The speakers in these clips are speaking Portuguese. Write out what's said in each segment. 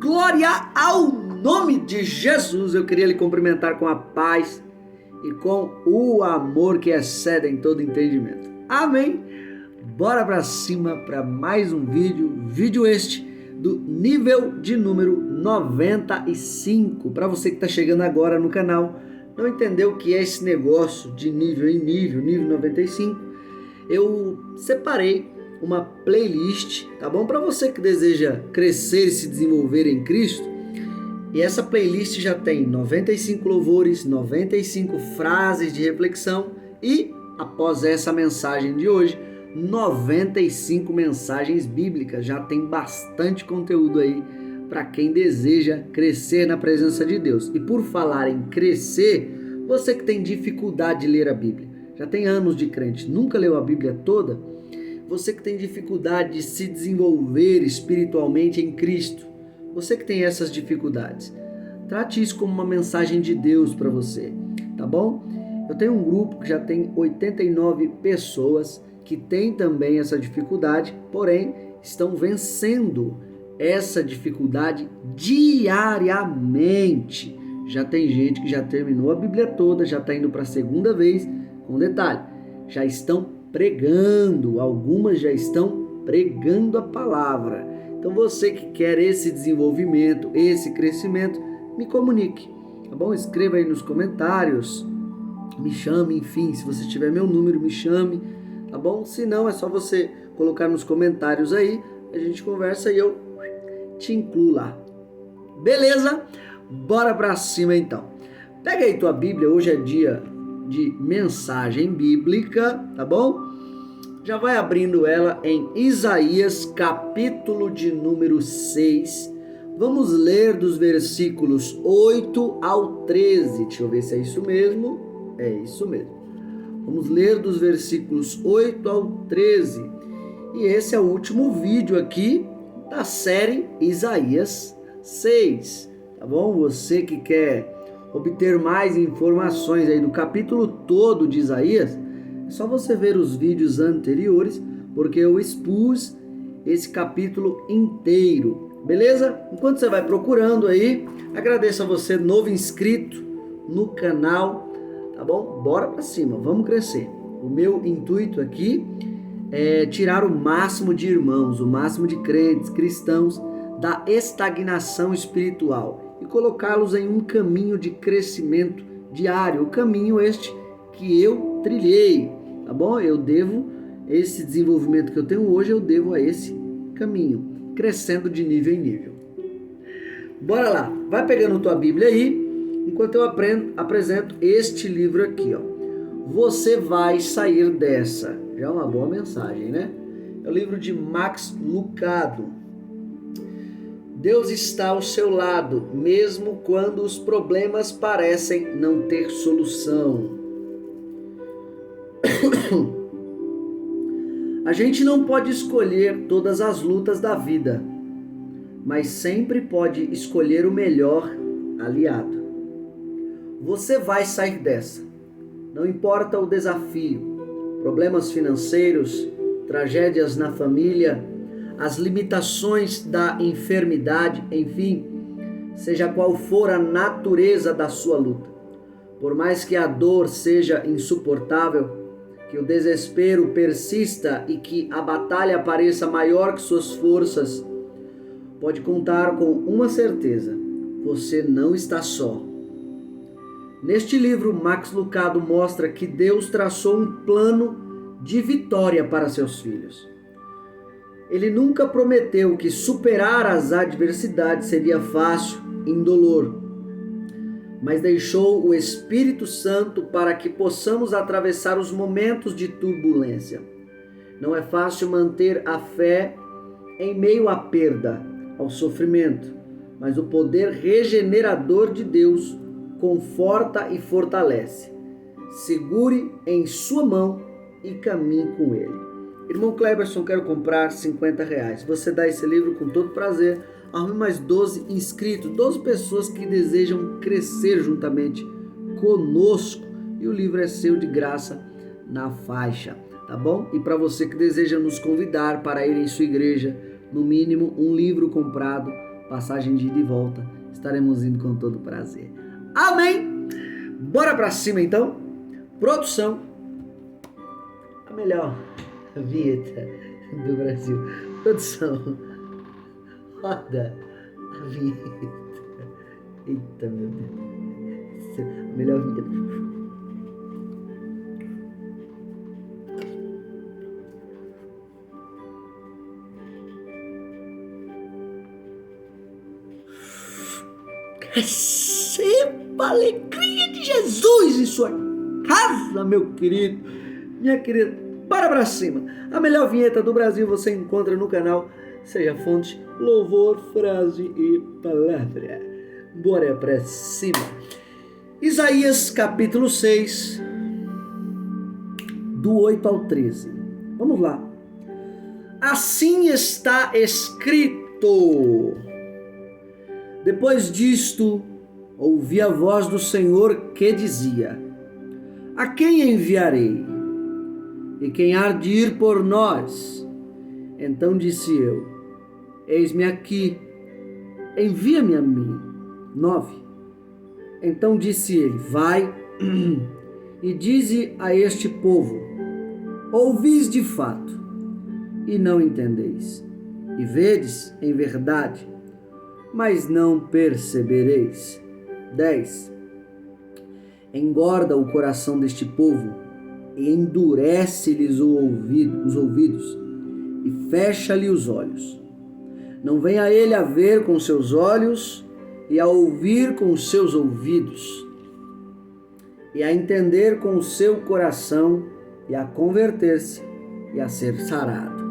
Glória ao nome de Jesus. Eu queria lhe cumprimentar com a paz e com o amor que excede todo entendimento. Amém? Bora pra cima para mais um vídeo este do nível de número 95. Para você que está chegando agora no canal, não entendeu o que é esse negócio de nível em nível 95, eu separei uma playlist, tá bom? Para você que deseja crescer e se desenvolver em Cristo. E essa playlist já tem 95 louvores, 95 frases de reflexão e, após essa mensagem de hoje, 95 mensagens bíblicas. Já tem bastante conteúdo aí para quem deseja crescer na presença de Deus. E por falar em crescer, você que tem dificuldade de ler a Bíblia, já tem anos de crente, nunca leu a Bíblia toda, você que tem dificuldade de se desenvolver espiritualmente em Cristo, você que tem essas dificuldades, trate isso como uma mensagem de Deus para você, tá bom? Eu tenho um grupo que já tem 89 pessoas que tem também essa dificuldade, porém estão vencendo essa dificuldade diariamente. Já tem gente que já terminou a Bíblia toda, já está indo para a segunda vez, com detalhe, já estão pregando, algumas já estão pregando a palavra. Então você que quer esse desenvolvimento, esse crescimento, me comunique, tá bom? Escreva aí nos comentários, me chame, enfim, se você tiver meu número, me chame, tá bom? Se não, é só você colocar nos comentários aí, a gente conversa e eu te incluo lá. Beleza? Bora pra cima então. Pega aí tua Bíblia, hoje é dia de mensagem bíblica, tá bom? Já vai abrindo ela em Isaías, capítulo de número 6. Vamos ler dos versículos 8 ao 13. Deixa eu ver se é isso mesmo. É isso mesmo. Vamos ler dos versículos 8 ao 13. E esse é o último vídeo aqui da série Isaías 6. Tá bom? Você que quer obter mais informações aí do capítulo todo de Isaías, é só você ver os vídeos anteriores, porque eu expus esse capítulo inteiro, beleza? Enquanto você vai procurando aí, agradeço a você novo inscrito no canal, tá bom? Bora pra cima, vamos crescer. O meu intuito aqui é tirar o máximo de irmãos, o máximo de crentes, cristãos da estagnação espiritual e colocá-los em um caminho de crescimento diário, o caminho este que eu trilhei, tá bom? Eu devo, esse desenvolvimento que eu tenho hoje, eu devo a esse caminho, crescendo de nível em nível. Bora lá, vai pegando tua Bíblia aí, enquanto eu apresento este livro aqui, ó. Você vai sair dessa. Já é uma boa mensagem, né? É o livro de Max Lucado. Deus está ao seu lado, mesmo quando os problemas parecem não ter solução. A gente não pode escolher todas as lutas da vida, mas sempre pode escolher o melhor aliado. Você vai sair dessa. Não importa o desafio, problemas financeiros, tragédias na família, as limitações da enfermidade, enfim, seja qual for a natureza da sua luta. Por mais que a dor seja insuportável, que o desespero persista e que a batalha pareça maior que suas forças, pode contar com uma certeza: você não está só. Neste livro, Max Lucado mostra que Deus traçou um plano de vitória para seus filhos. Ele nunca prometeu que superar as adversidades seria fácil, indolor, mas deixou o Espírito Santo para que possamos atravessar os momentos de turbulência. Não é fácil manter a fé em meio à perda, ao sofrimento, mas o poder regenerador de Deus conforta e fortalece. Segure em sua mão e caminhe com ele. Irmão Cleberson, quero comprar R$50. Você dá esse livro com todo prazer. Arrume mais 12 inscritos, 12 pessoas que desejam crescer juntamente conosco. E o livro é seu de graça na faixa, tá bom? E para você que deseja nos convidar para ir em sua igreja, no mínimo um livro comprado passagem de ida e volta, estaremos indo com todo prazer. Amém? Bora pra cima então. Produção, a melhor vinheta do Brasil. Produção, roda a vinheta. Eita, meu Deus. A melhor vinheta. Receba a alegria de Jesus em sua casa, meu querido, minha querida. Bora pra cima. A melhor vinheta do Brasil você encontra no canal Seja Fonte, Louvor, Frase e Palavra. Bora pra cima. Isaías capítulo 6, do 8 ao 13. Vamos lá. Assim está escrito. Depois disto, ouvi a voz do Senhor que dizia: a quem enviarei? E quem há de ir por nós? Então disse eu: eis-me aqui, envia-me a mim. 9. Então disse ele: vai e dize a este povo: ouvis de fato, e não entendeis, e vedes em verdade, mas não percebereis. 10. Engorda o coração deste povo, e endurece-lhes os ouvidos, e fecha-lhe os olhos. Não vem a ele a ver com seus olhos, e a ouvir com os seus ouvidos, e a entender com o seu coração, e a converter-se, e a ser sarado.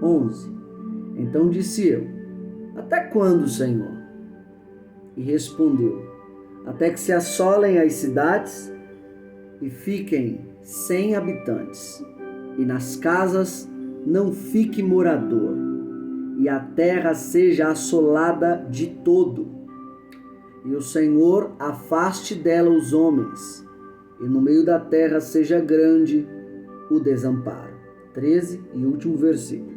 11. Então disse eu: até quando, Senhor? E respondeu: até que se assolem as cidades e fiquem sem habitantes, e nas casas não fique morador, e a terra seja assolada de todo, e o Senhor afaste dela os homens, e no meio da terra seja grande o desamparo. 13 e último versículo.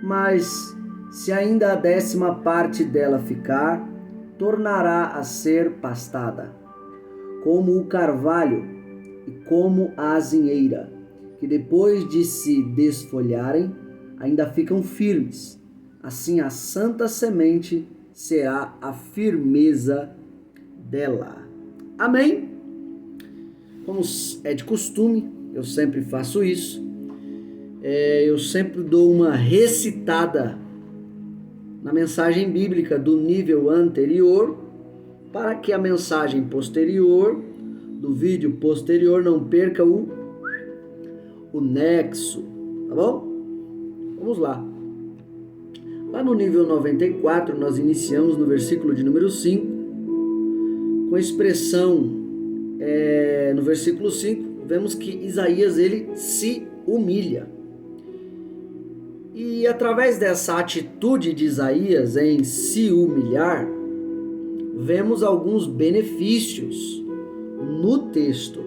Mas se ainda a 10ª parte dela ficar, tornará a ser pastada, como o carvalho e como a azinheira, que depois de se desfolharem, ainda ficam firmes. Assim a santa semente será a firmeza dela. Amém? Como é de costume, eu sempre faço isso. Eu sempre dou uma recitada na mensagem bíblica do nível anterior, para que a mensagem posterior, do vídeo posterior, não perca o nexo, tá bom? Vamos lá. Lá no nível 94, nós iniciamos no versículo de número 5, com a expressão, no versículo 5, vemos que Isaías, ele se humilha. E através dessa atitude de Isaías em se humilhar, vemos alguns benefícios no texto,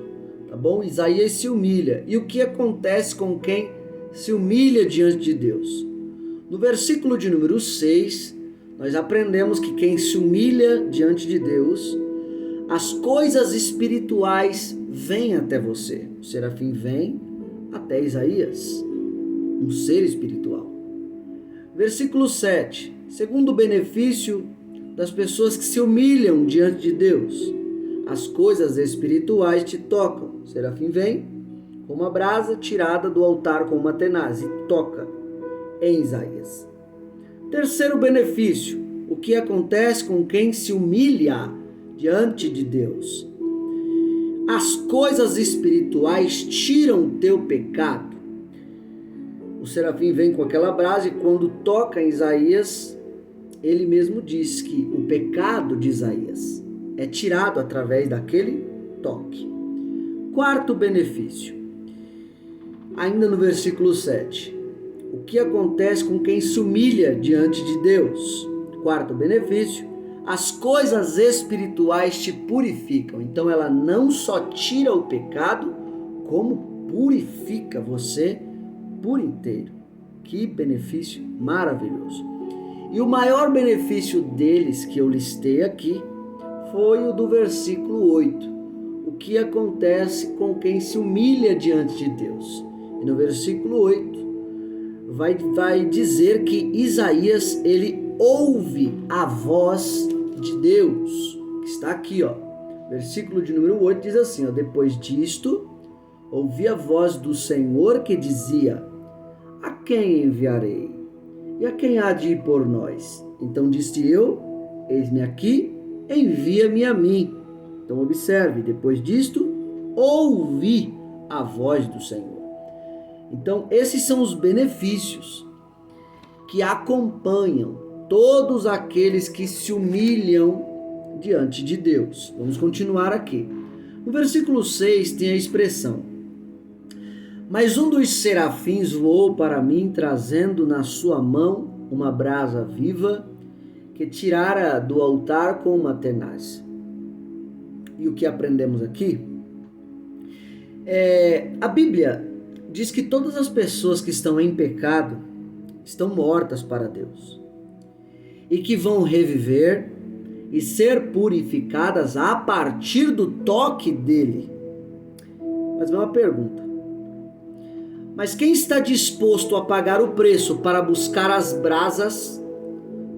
tá bom? Isaías se humilha. E o que acontece com quem se humilha diante de Deus? No versículo de número 6, nós aprendemos que quem se humilha diante de Deus, as coisas espirituais vêm até você. O serafim vem até Isaías, um ser espiritual. Versículo 7. Segundo benefício das pessoas que se humilham diante de Deus, as coisas espirituais te tocam. O serafim vem como uma brasa tirada do altar com uma tenaz e toca em Isaías. Terceiro benefício, o que acontece com quem se humilha diante de Deus? As coisas espirituais tiram o teu pecado. O serafim vem com aquela brasa e quando toca em Isaías, ele mesmo diz que o pecado de Isaías é tirado através daquele toque. Quarto benefício, ainda no versículo 7. O que acontece com quem se humilha diante de Deus? Quarto benefício, as coisas espirituais te purificam. Então ela não só tira o pecado, como purifica você por inteiro. Que benefício maravilhoso. E o maior benefício deles que eu listei aqui foi o do versículo 8. O que acontece com quem se humilha diante de Deus? E no versículo 8 vai dizer que Isaías, ele ouve a voz de Deus, que está aqui, ó. Versículo de número 8 diz assim, ó: depois disto, ouvi a voz do Senhor que dizia: a quem enviarei? E a quem há de ir por nós? Então disse eu: eis-me aqui, envia-me a mim. Então observe, depois disto, ouvi a voz do Senhor. Então esses são os benefícios que acompanham todos aqueles que se humilham diante de Deus. Vamos continuar aqui. No versículo 6 tem a expressão: mas um dos serafins voou para mim, trazendo na sua mão uma brasa viva que tirara do altar com uma tenaz. E o que aprendemos aqui? A Bíblia diz que todas as pessoas que estão em pecado estão mortas para Deus e que vão reviver e ser purificadas a partir do toque dele. Mas é uma pergunta: mas quem está disposto a pagar o preço para buscar as brasas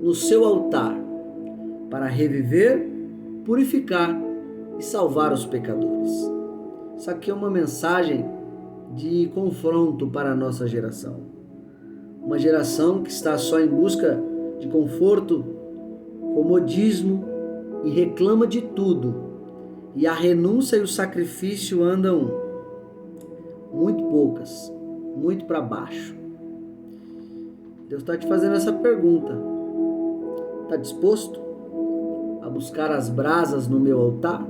no seu altar, para reviver, purificar e salvar os pecadores? Isso aqui é uma mensagem de confronto para a nossa geração. Uma geração que está só em busca de conforto, comodismo e reclama de tudo. E a renúncia e o sacrifício andam muito poucas, muito para baixo. Deus está te fazendo essa pergunta: está disposto a buscar as brasas no meu altar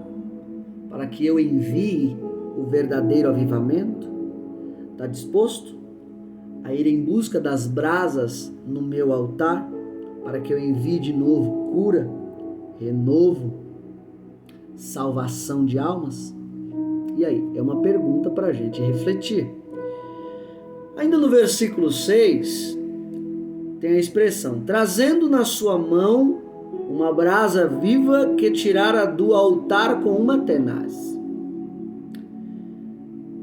para que eu envie o verdadeiro avivamento? Está disposto a ir em busca das brasas no meu altar para que eu envie de novo cura, renovo, salvação de almas? E aí, é uma pergunta para a gente refletir. Ainda no versículo 6, tem a expressão: trazendo na sua mão uma brasa viva que tirara do altar com uma tenaz.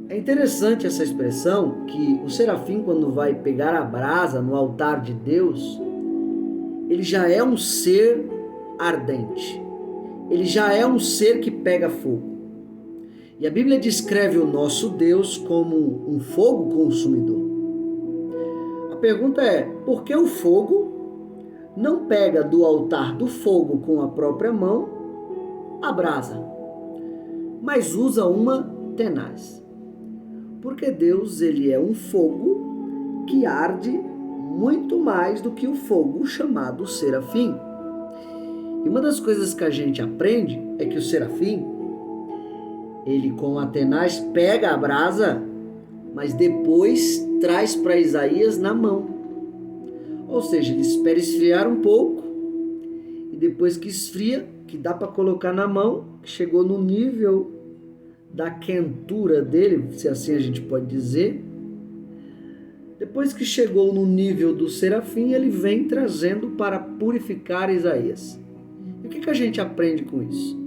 É interessante essa expressão, que o serafim, quando vai pegar a brasa no altar de Deus, ele já é um ser ardente. Ele já é um ser que pega fogo. E a Bíblia descreve o nosso Deus como um fogo consumidor. A pergunta é: por que o fogo não pega do altar do fogo com a própria mão a brasa, mas usa uma tenaz? Porque Deus, ele é um fogo que arde muito mais do que o fogo chamado serafim. E uma das coisas que a gente aprende é que o serafim, ele com a tenaz pega a brasa, mas depois traz para Isaías na mão. Ou seja, ele espera esfriar um pouco, e depois que esfria, que dá para colocar na mão, chegou no nível da quentura dele, se assim a gente pode dizer. Depois que chegou no nível do serafim, ele vem trazendo para purificar Isaías. E o que a gente aprende com isso?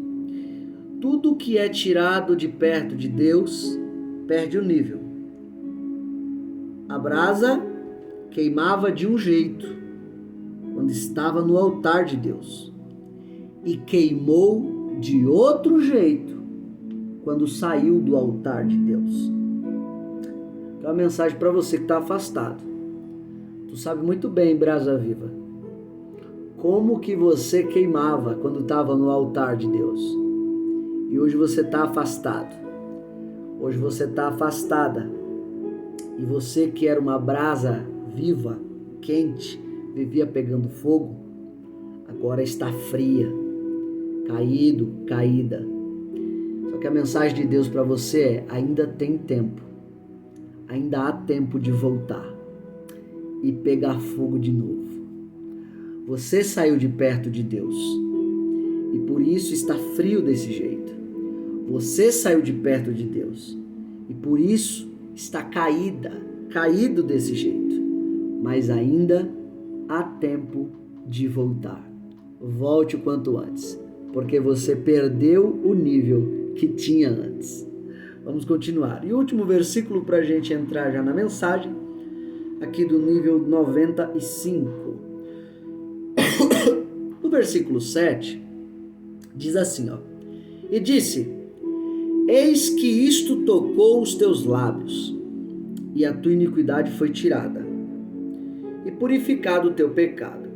Tudo que é tirado de perto de Deus perde o nível. A brasa queimava de um jeito quando estava no altar de Deus, e queimou de outro jeito quando saiu do altar de Deus. É uma mensagem para você que está afastado. Tu sabe muito bem, brasa viva, como que você queimava quando estava no altar de Deus. E hoje você está afastado. Hoje você está afastada. E você que era uma brasa viva, quente, vivia pegando fogo, agora está fria, caído, caída. Só que a mensagem de Deus para você é: ainda tem tempo. Ainda há tempo de voltar e pegar fogo de novo. Você saiu de perto de Deus e por isso está frio desse jeito. Você saiu de perto de Deus e por isso está caído desse jeito. Mas ainda há tempo de voltar. Volte o quanto antes, porque você perdeu o nível que tinha antes. Vamos continuar. E o último versículo para a gente entrar já na mensagem, aqui do nível 95. No versículo 7, diz assim, ó: E disse: Eis que isto tocou os teus lábios, e a tua iniquidade foi tirada, e purificado o teu pecado.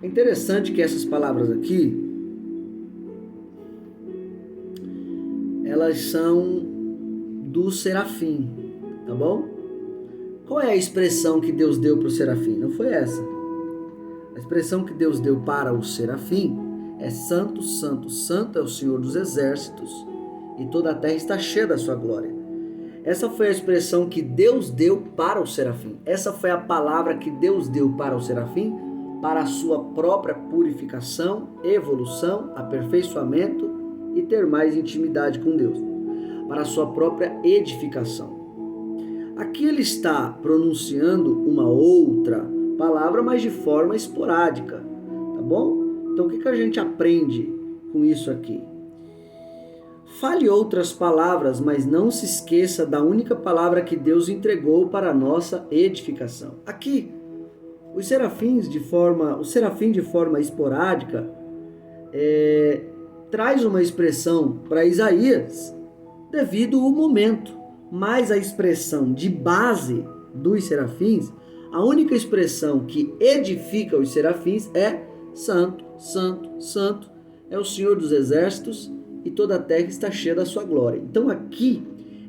É interessante que essas palavras aqui, elas são do serafim, tá bom? Qual é a expressão que Deus deu para o serafim? Não foi essa. A expressão que Deus deu para o serafim é: Santo, Santo, Santo é o Senhor dos exércitos, e toda a terra está cheia da sua glória. Essa foi a expressão que Deus deu para o serafim. Essa foi a palavra que Deus deu para o serafim, para a sua própria purificação, evolução, aperfeiçoamento e ter mais intimidade com Deus, para a sua própria edificação. Aqui ele está pronunciando uma outra palavra, mas de forma esporádica, tá bom? Então o que a gente aprende com isso aqui? Fale outras palavras, mas não se esqueça da única palavra que Deus entregou para a nossa edificação. Aqui, o serafim de forma esporádica traz uma expressão para Isaías devido ao momento, mas a expressão de base dos serafins, a única expressão que edifica os serafins é: Santo, Santo, Santo é o Senhor dos exércitos, e toda a terra está cheia da sua glória. Então aqui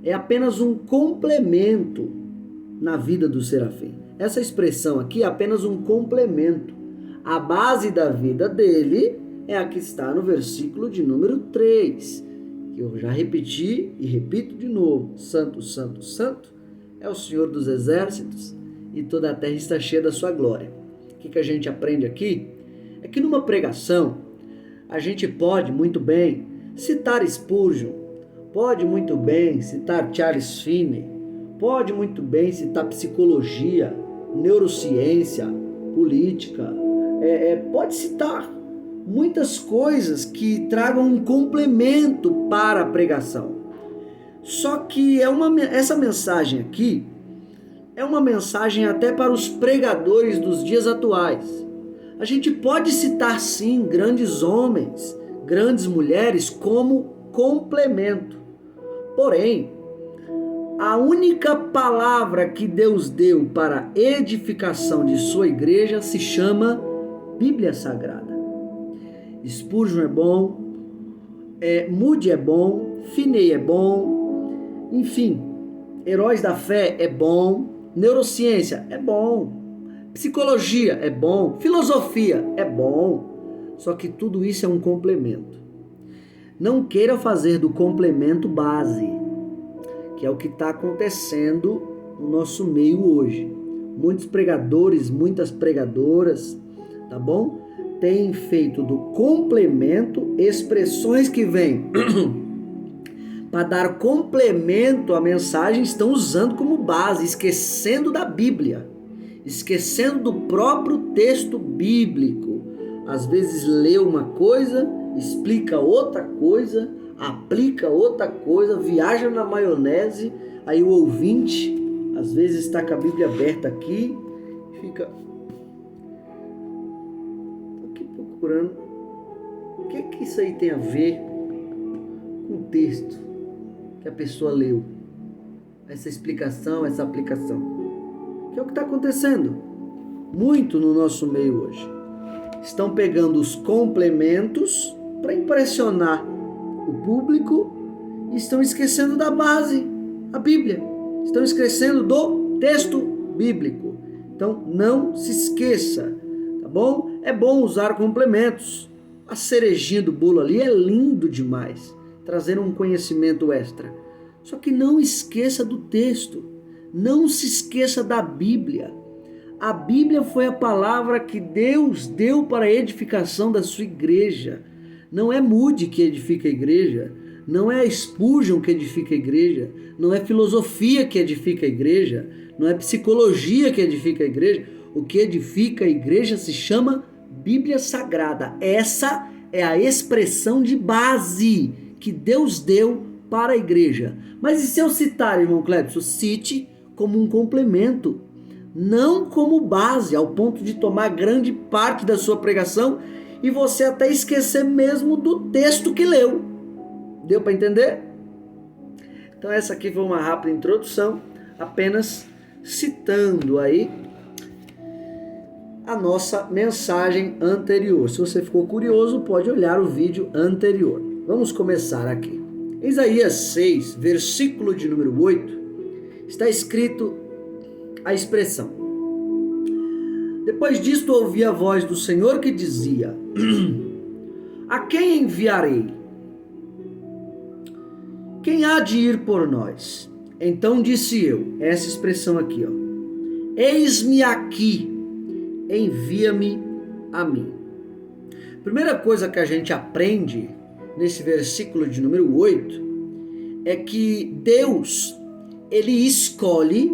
é apenas um complemento na vida do serafim. Essa expressão aqui é apenas um complemento. A base da vida dele é a que está no versículo de número 3, que eu já repeti e repito de novo: Santo, Santo, Santo é o Senhor dos exércitos, e toda a terra está cheia da sua glória. O que a gente aprende aqui? É que numa pregação a gente pode muito bem citar Spurgeon, pode muito bem citar Charles Finney, pode muito bem citar psicologia, neurociência, política, pode citar muitas coisas que tragam um complemento para a pregação. Só que essa mensagem aqui é uma mensagem até para os pregadores dos dias atuais. A gente pode citar sim grandes homens, grandes mulheres como complemento. Porém, a única palavra que Deus deu para a edificação de sua igreja se chama Bíblia Sagrada. Spurgeon é bom, Moody é bom, Finney é bom, enfim, Heróis da Fé é bom, neurociência é bom, psicologia é bom, filosofia é bom. Só que tudo isso é um complemento. Não queira fazer do complemento base, que é o que está acontecendo no nosso meio hoje. Muitos pregadores, muitas pregadoras, tá bom? Têm feito do complemento expressões que vêm para dar complemento à mensagem, estão usando como base, esquecendo da Bíblia, esquecendo do próprio texto bíblico. Às vezes lê uma coisa, explica outra coisa, aplica outra coisa, viaja na maionese, aí o ouvinte às vezes está com a Bíblia aberta aqui e fica aqui procurando o que isso aí tem a ver com o texto que a pessoa leu, essa explicação, essa aplicação, que é o que está acontecendo muito no nosso meio hoje. Estão pegando os complementos para impressionar o público e estão esquecendo da base, a Bíblia. Estão esquecendo do texto bíblico. Então não se esqueça, tá bom? É bom usar complementos. A cerejinha do bolo ali é lindo demais, trazendo um conhecimento extra. Só que não esqueça do texto. Não se esqueça da Bíblia. A Bíblia foi a palavra que Deus deu para a edificação da sua igreja. Não é Moody que edifica a igreja, não é Spurgeon que edifica a igreja, não é filosofia que edifica a igreja, não é psicologia que edifica a igreja. O que edifica a igreja se chama Bíblia Sagrada. Essa é a expressão de base que Deus deu para a igreja. Mas e se eu citar, irmão Clebson? Cite como um complemento, não como base, ao ponto de tomar grande parte da sua pregação e você até esquecer mesmo do texto que leu. Deu para entender? Então essa aqui foi uma rápida introdução, apenas citando aí a nossa mensagem anterior. Se você ficou curioso, pode olhar o vídeo anterior. Vamos começar aqui. Em Isaías 6, versículo de número 8, está escrito a expressão: depois disto ouvi a voz do Senhor que dizia: a quem enviarei? Quem há de ir por nós? Então disse eu, essa expressão aqui, ó: eis-me aqui, envia-me a mim. Primeira coisa que a gente aprende nesse versículo de número 8 é que Deus, ele escolhe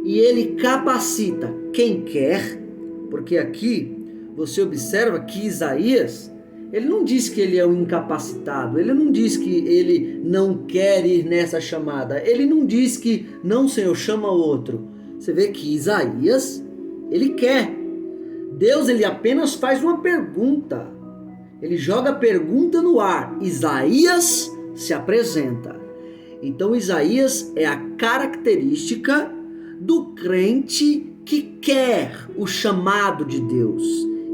e ele capacita quem quer, porque aqui você observa que Isaías, ele não diz que ele é um incapacitado, ele não diz que ele não quer ir nessa chamada, ele não diz que não, Senhor, chama outro. Você vê que Isaías, ele quer. Deus, ele apenas faz uma pergunta, ele joga a pergunta no ar. Isaías se apresenta. Então Isaías é a característica do crente que quer o chamado de Deus,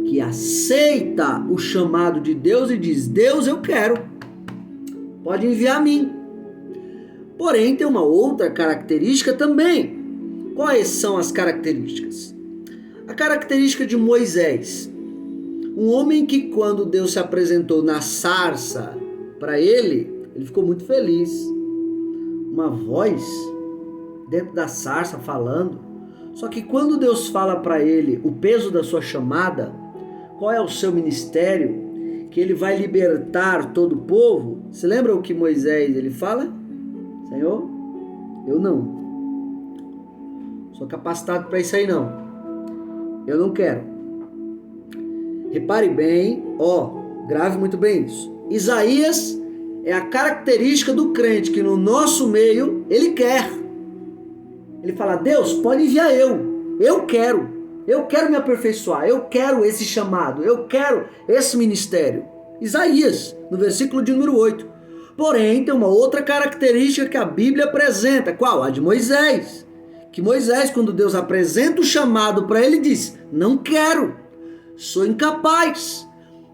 que aceita o chamado de Deus e diz: Deus, eu quero, pode enviar a mim. Porém, tem uma outra característica também. Quais são as características? A característica de Moisés, um homem que, quando Deus se apresentou na sarça para ele ficou muito feliz. Uma voz dentro da sarça falando. Só que quando Deus fala para ele o peso da sua chamada, qual é o seu ministério, que ele vai libertar todo o povo, você lembra o que Moisés ele fala? Senhor, eu não sou capacitado para isso aí não, eu não quero. Repare bem, grave muito bem isso. Isaías é a característica do crente que no nosso meio ele quer. Ele fala: Deus, pode enviar eu quero me aperfeiçoar, eu quero esse chamado, eu quero esse ministério. Isaías, no versículo de número 8. Porém, tem uma outra característica que a Bíblia apresenta. Qual? A de Moisés. Que Moisés, quando Deus apresenta o chamado para ele, diz: não quero, sou incapaz,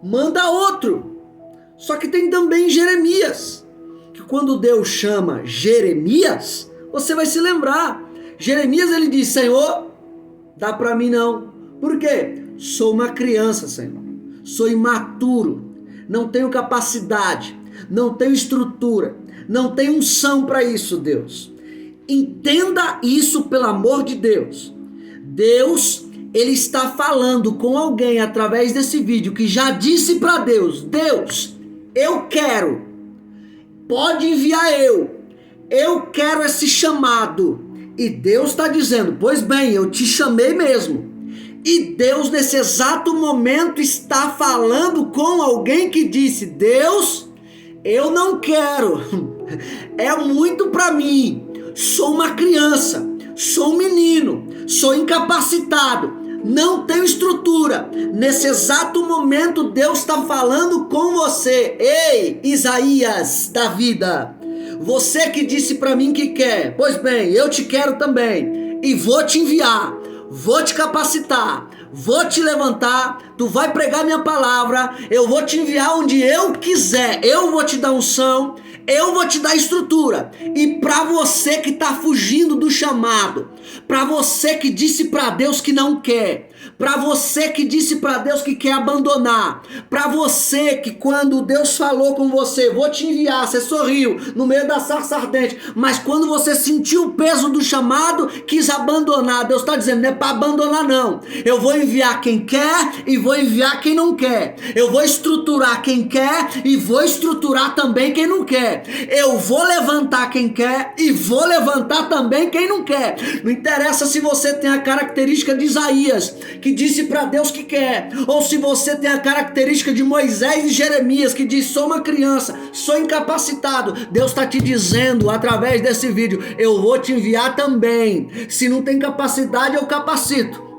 manda outro. Só que tem também Jeremias, que quando Deus chama Jeremias, você vai se lembrar. Jeremias, ele diz: Senhor, dá para mim não. Por quê? Sou uma criança, Senhor. Sou imaturo. Não tenho capacidade. Não tenho estrutura. Não tenho unção para isso, Deus. Entenda isso, pelo amor de Deus. Deus, ele está falando com alguém através desse vídeo que já disse para Deus: Deus, eu quero. Pode enviar eu quero esse chamado. E Deus está dizendo: pois bem, eu te chamei mesmo. E Deus nesse exato momento está falando com alguém que disse: Deus, eu não quero, é muito para mim, sou uma criança, sou um menino, sou incapacitado, não tenho estrutura. Nesse exato momento Deus está falando com você. Ei, Isaías da vida, você que disse para mim que quer, pois bem, eu te quero também e vou te enviar, vou te capacitar, vou te levantar, tu vai pregar minha palavra, eu vou te enviar onde eu quiser, eu vou te dar unção, eu vou te dar estrutura. E para você que está fugindo do chamado, para você que disse para Deus que não quer, para você que disse para Deus que quer abandonar, para você que quando Deus falou com você, vou te enviar, você sorriu no meio da sarça ardente, mas quando você sentiu o peso do chamado, quis abandonar. Deus está dizendo: não é para abandonar não, eu vou enviar quem quer e vou enviar quem não quer, eu vou estruturar quem quer e vou estruturar também quem não quer, eu vou levantar quem quer e vou levantar também quem não quer. Não interessa se você tem a característica de Isaías, que disse para Deus que quer, ou se você tem a característica de Moisés e Jeremias, que diz: sou uma criança, sou incapacitado. Deus está te dizendo através desse vídeo: eu vou te enviar também. Se não tem capacidade, eu capacito.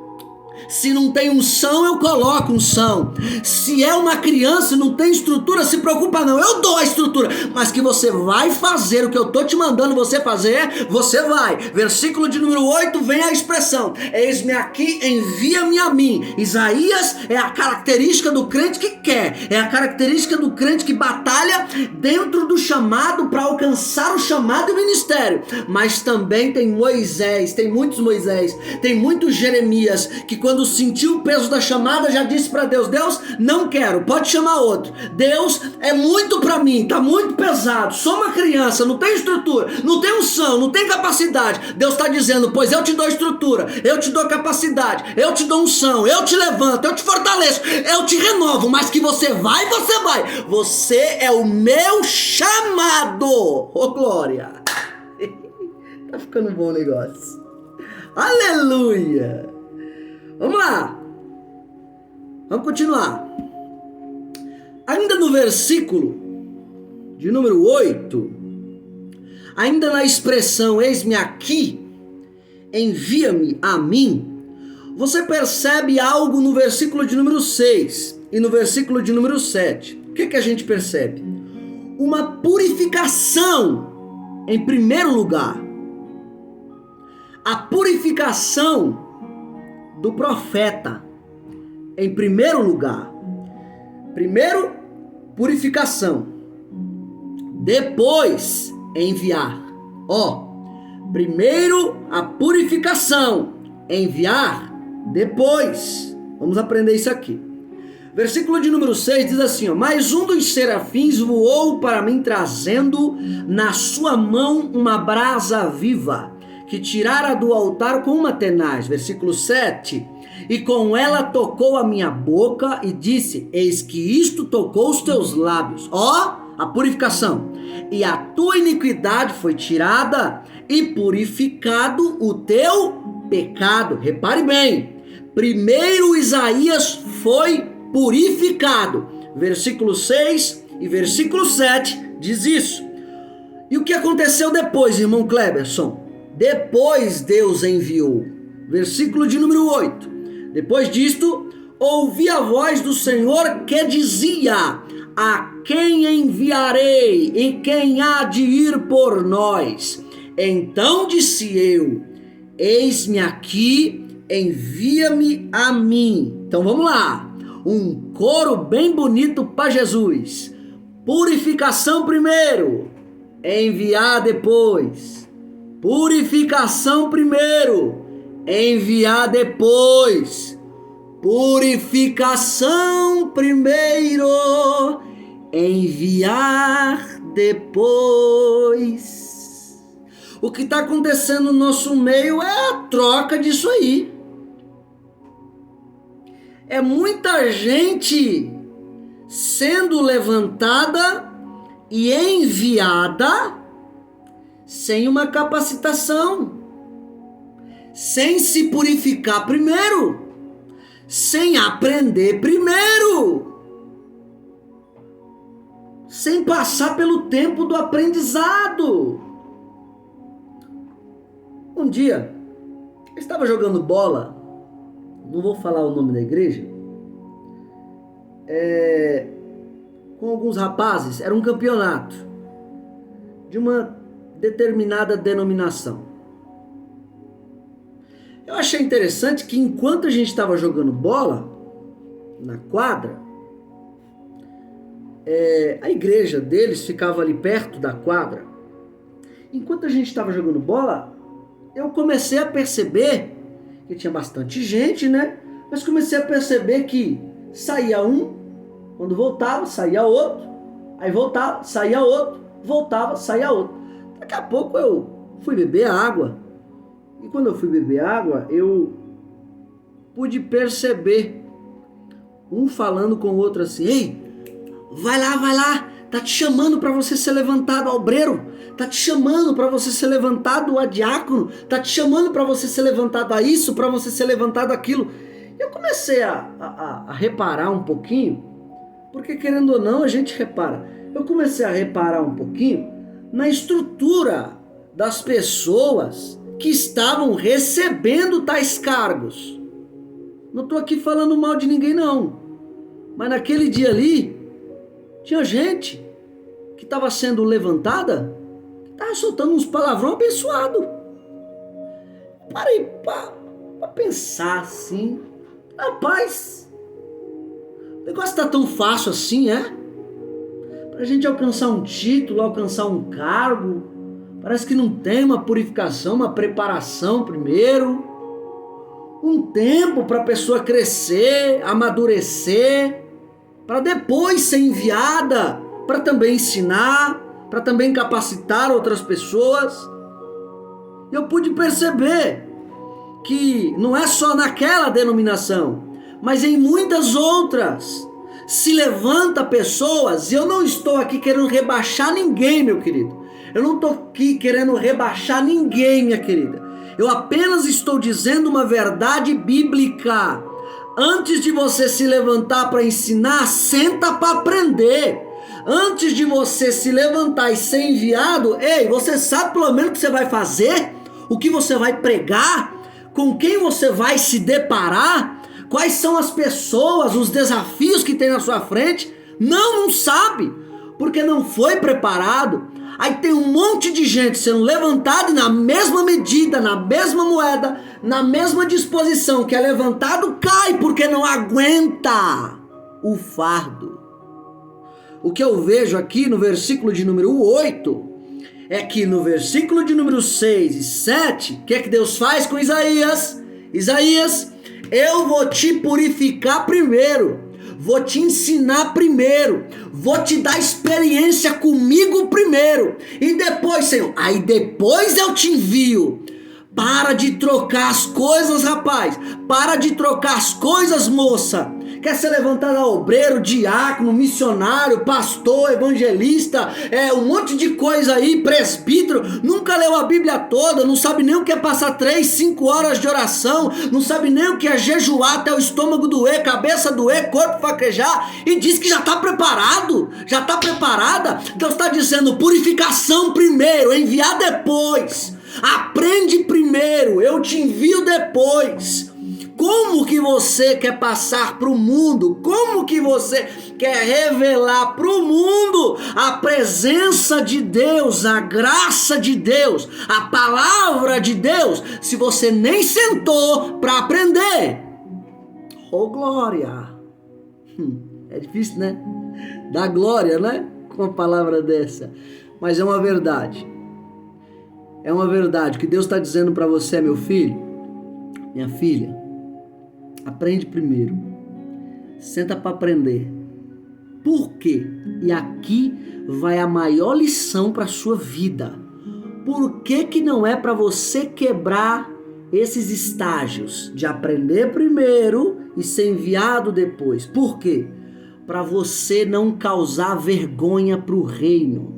Se não tem unção, eu coloco unção. Se é uma criança e não tem estrutura, se preocupa não, eu dou a estrutura. Mas que você vai fazer o que eu tô te mandando você fazer, você vai. Versículo de número 8, vem a expressão: eis-me aqui, envia-me a mim. Isaías é a característica do crente que quer, é a característica do crente que batalha dentro do chamado para alcançar o chamado e o ministério. Mas também tem Moisés, tem muitos Moisés, tem muitos Jeremias, que quando sentiu o peso da chamada já disse para Deus: Deus, não quero, pode chamar outro. Deus, é muito para mim, tá muito pesado, sou uma criança, não tenho estrutura, não tenho unção, não tenho capacidade. Deus está dizendo: pois eu te dou estrutura, eu te dou capacidade, eu te dou unção, eu te levanto, eu te fortaleço, eu te renovo. Mas que você vai, você é o meu chamado. Oh glória. Tá ficando bom o negócio. Aleluia. Vamos lá, vamos continuar. Ainda no versículo de número 8, ainda na expressão eis-me aqui, envia-me a mim, você percebe algo no versículo de número 6 e no versículo de número 7. O que a gente percebe? Uma purificação em primeiro lugar. A purificação do profeta, em primeiro lugar. Primeiro, purificação. Depois, enviar. Primeiro, a purificação. Enviar, depois. Vamos aprender isso aqui. Versículo de número 6 diz assim: mas um dos serafins voou para mim, trazendo na sua mão uma brasa viva, que tirara do altar com uma tenaz. Versículo 7, e com ela tocou a minha boca e disse: eis que isto tocou os teus lábios. A purificação. E a tua iniquidade foi tirada e purificado o teu pecado. Repare bem, primeiro Isaías foi purificado. Versículo 6 e versículo 7 diz isso. E o que aconteceu depois, irmão Cleberson? Depois Deus enviou. Versículo de número 8. Depois disto, ouvi a voz do Senhor que dizia: a quem enviarei e quem há de ir por nós? Então disse eu: eis-me aqui, envia-me a mim. Então vamos lá. Um coro bem bonito para Jesus. Purificação primeiro, enviar depois. Purificação primeiro, enviar depois. Purificação primeiro, enviar depois. O que está acontecendo no nosso meio é a troca disso aí. É muita gente sendo levantada e enviada sem uma capacitação, sem se purificar primeiro, sem aprender primeiro, sem passar pelo tempo do aprendizado. Um dia, eu estava jogando bola, não vou falar o nome da igreja, com alguns rapazes. Era um campeonato de uma determinada denominação. Eu achei interessante que enquanto a gente estava jogando bola na quadra, a igreja deles ficava ali perto da quadra. Enquanto a gente estava jogando bola, eu comecei a perceber que tinha bastante gente, né? Mas comecei a perceber que saía um, quando voltava, saía outro, aí voltava, saía outro, voltava, saía outro. Daqui a pouco eu fui beber água. E quando eu fui beber água, eu pude perceber um falando com o outro assim: ei, vai lá, Está te chamando para você ser levantado a obreiro. Está te chamando para você ser levantado a diácono. Está te chamando para você ser levantado a isso, para você ser levantado aquilo. Eu comecei a reparar um pouquinho, porque querendo ou não a gente repara. Eu comecei a reparar um pouquinho na estrutura das pessoas que estavam recebendo tais cargos. Não estou aqui falando mal de ninguém não, mas naquele dia ali tinha gente que estava sendo levantada, que estava soltando uns palavrão abençoado. Parei para pensar assim, rapaz, o negócio tá tão fácil assim, pra gente alcançar um título, alcançar um cargo, parece que não tem uma purificação, uma preparação primeiro, um tempo para a pessoa crescer, amadurecer, para depois ser enviada, para também ensinar, para também capacitar outras pessoas. Eu pude perceber que não é só naquela denominação, mas em muitas outras se levanta pessoas, e eu não estou aqui querendo rebaixar ninguém, meu querido. Eu não estou aqui querendo rebaixar ninguém, minha querida. Eu apenas estou dizendo uma verdade bíblica. Antes de você se levantar para ensinar, senta para aprender. Antes de você se levantar e ser enviado, você sabe pelo menos o que você vai fazer? O que você vai pregar? Com quem você vai se deparar? Quais são as pessoas, os desafios que tem na sua frente? Não sabe, porque não foi preparado. Aí tem um monte de gente sendo levantada e na mesma medida, na mesma moeda, na mesma disposição que é levantado, cai porque não aguenta o fardo. O que eu vejo aqui no versículo de número 8 é que no versículo de número 6 e 7, o que é que Deus faz com Isaías? Isaías, eu vou te purificar primeiro, vou te ensinar primeiro, vou te dar experiência comigo primeiro, e depois, Senhor, aí depois eu te envio. Para de trocar as coisas, rapaz, para de trocar as coisas, moça. Quer ser levantado a obreiro, diácono, missionário, pastor, evangelista, um monte de coisa aí, presbítero, nunca leu a Bíblia toda, não sabe nem o que é passar 3, 5 horas de oração, não sabe nem o que é jejuar até o estômago doer, cabeça doer, corpo fraquejar, e diz que já está preparado, já está preparada. Deus está dizendo, purificação primeiro, enviar depois. Aprende primeiro, eu te envio depois. Como que você quer passar para o mundo? Como que você quer revelar para o mundo a presença de Deus, a graça de Deus, a palavra de Deus, se você nem sentou para aprender? Oh, glória! É difícil, né? Dar glória, né? Com uma palavra dessa. Mas é uma verdade. É uma verdade que Deus está dizendo para você, meu filho, minha filha. Aprende primeiro. Senta para aprender. Por quê? E aqui vai a maior lição para a sua vida. Por que não é para você quebrar esses estágios de aprender primeiro e ser enviado depois? Por quê? Para você não causar vergonha para o reino.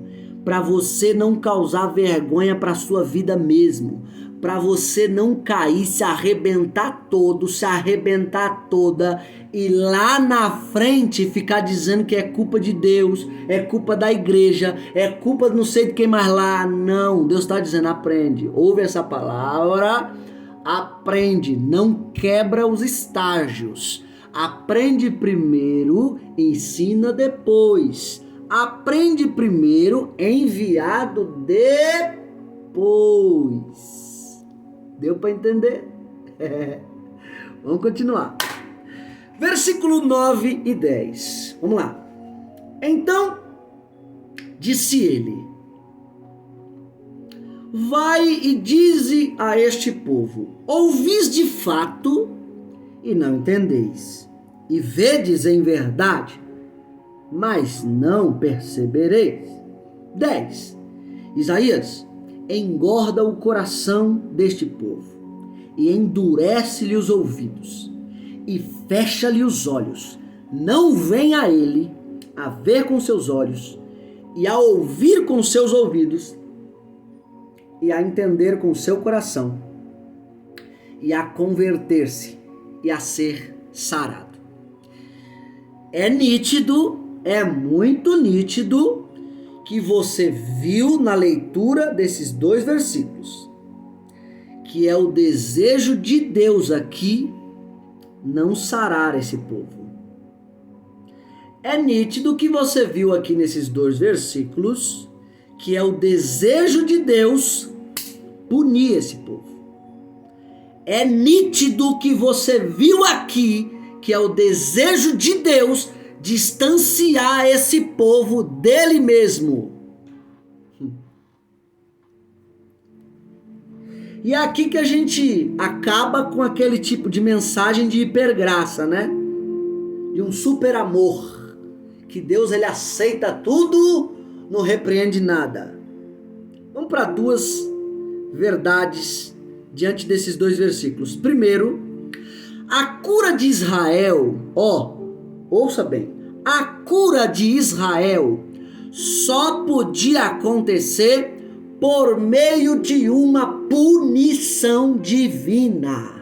Para você não causar vergonha para a sua vida mesmo, para você não cair, se arrebentar todo, se arrebentar toda e lá na frente ficar dizendo que é culpa de Deus, é culpa da igreja, é culpa de não sei de quem mais lá. Não, Deus está dizendo, aprende, ouve essa palavra, aprende, não quebra os estágios, aprende primeiro, ensina depois. Aprende primeiro, enviado depois. Deu para entender? Vamos continuar. Versículo 9 e 10. Vamos lá. Então, disse ele: vai e dize a este povo: ouvis de fato e não entendeis, e vedes em verdade, mas não percebereis. 10. Isaías, engorda o coração deste povo, e endurece-lhe os ouvidos, e fecha-lhe os olhos. Não vem a ele a ver com seus olhos, e a ouvir com seus ouvidos, e a entender com seu coração, e a converter-se, e a ser sarado. É nítido, é muito nítido, que você viu na leitura desses 2 versículos, que é o desejo de Deus aqui não sarar esse povo. É nítido que você viu aqui nesses 2 versículos que é o desejo de Deus punir esse povo. É nítido que você viu aqui que é o desejo de Deus distanciar esse povo dele mesmo. E é aqui que a gente acaba com aquele tipo de mensagem de hipergraça, né? De um super amor. Que Deus ele aceita tudo, não repreende nada. Vamos para 2 verdades diante desses 2 versículos. Primeiro, a cura de Israel, ouça bem, a cura de Israel só podia acontecer por meio de uma punição divina.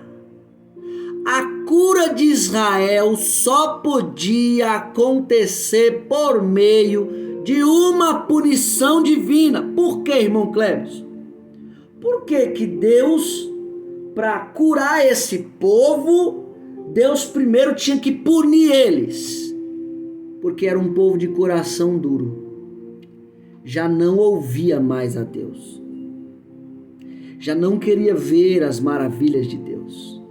A cura de Israel só podia acontecer por meio de uma punição divina. Por que, irmão Cleves? Por que Deus, para curar esse povo, Deus primeiro tinha que punir eles? Porque era um povo de coração duro. Já não ouvia mais a Deus. Já não queria ver as maravilhas de Deus.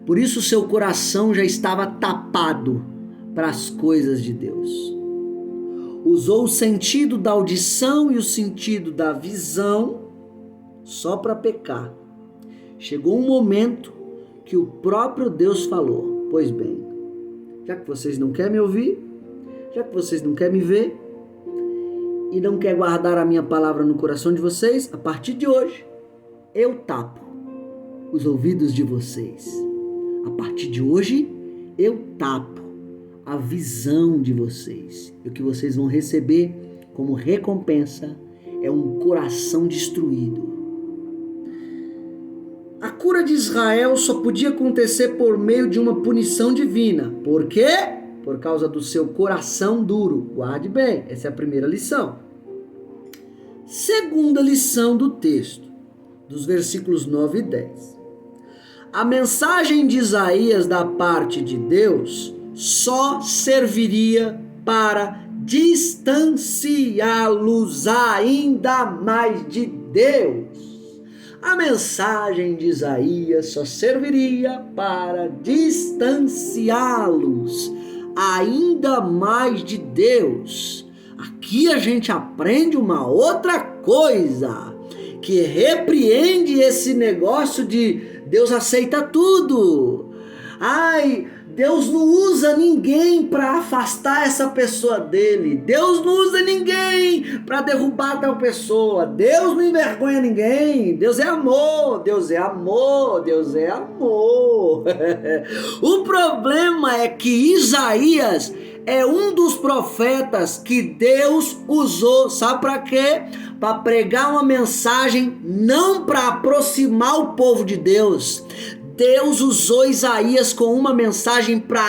Por isso seu coração já estava tapado para as coisas de Deus. Usou o sentido da audição e o sentido da visão só para pecar. Chegou um momento que o próprio Deus falou: pois bem, já que vocês não querem me ouvir, já que vocês não querem me ver, e não quer guardar a minha palavra no coração de vocês, a partir de hoje, eu tapo os ouvidos de vocês. A partir de hoje, eu tapo a visão de vocês. E o que vocês vão receber como recompensa é um coração destruído. A cura de Israel só podia acontecer por meio de uma punição divina. Por quê? Por causa do seu coração duro. Guarde bem, essa é a primeira lição. Segunda lição do texto, dos versículos 9 e 10. A mensagem de Isaías da parte de Deus só serviria para distanciá-los ainda mais de Deus. A mensagem de Isaías só serviria para distanciá-los ainda mais de Deus. Aqui a gente aprende uma outra coisa, que repreende esse negócio de Deus aceita tudo. Ai, Deus não usa ninguém para afastar essa pessoa dele. Deus não usa ninguém para derrubar tal pessoa. Deus não envergonha ninguém. Deus é amor, Deus é amor, Deus é amor. O problema é que Isaías é um dos profetas que Deus usou, sabe para quê? Para pregar uma mensagem não para aproximar o povo de Deus. Deus usou Isaías com uma mensagem para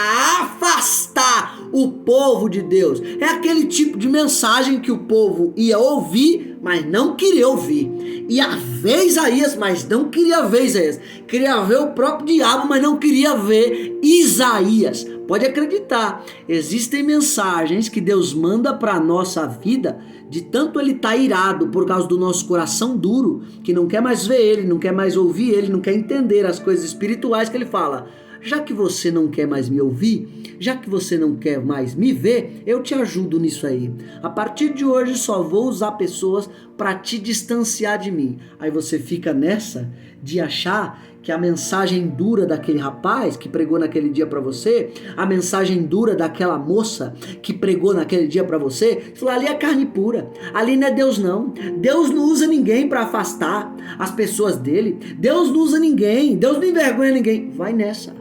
afastar o povo de Deus. É aquele tipo de mensagem que o povo ia ouvir, mas não queria ouvir. Ia ver Isaías, mas não queria ver Isaías. Queria ver o próprio diabo, mas não queria ver Isaías. Pode acreditar, existem mensagens que Deus manda para a nossa vida, de tanto ele tá irado por causa do nosso coração duro, que não quer mais ver ele, não quer mais ouvir ele, não quer entender as coisas espirituais, que ele fala: já que você não quer mais me ouvir, já que você não quer mais me ver, eu te ajudo nisso aí. A partir de hoje só vou usar pessoas para te distanciar de mim. Aí você fica nessa de achar que a mensagem dura daquele rapaz que pregou naquele dia para você, a mensagem dura daquela moça que pregou naquele dia para você, falou: ali é carne pura, ali não é Deus não. Deus não usa ninguém para afastar as pessoas dele. Deus não usa ninguém, Deus não envergonha ninguém. Vai nessa.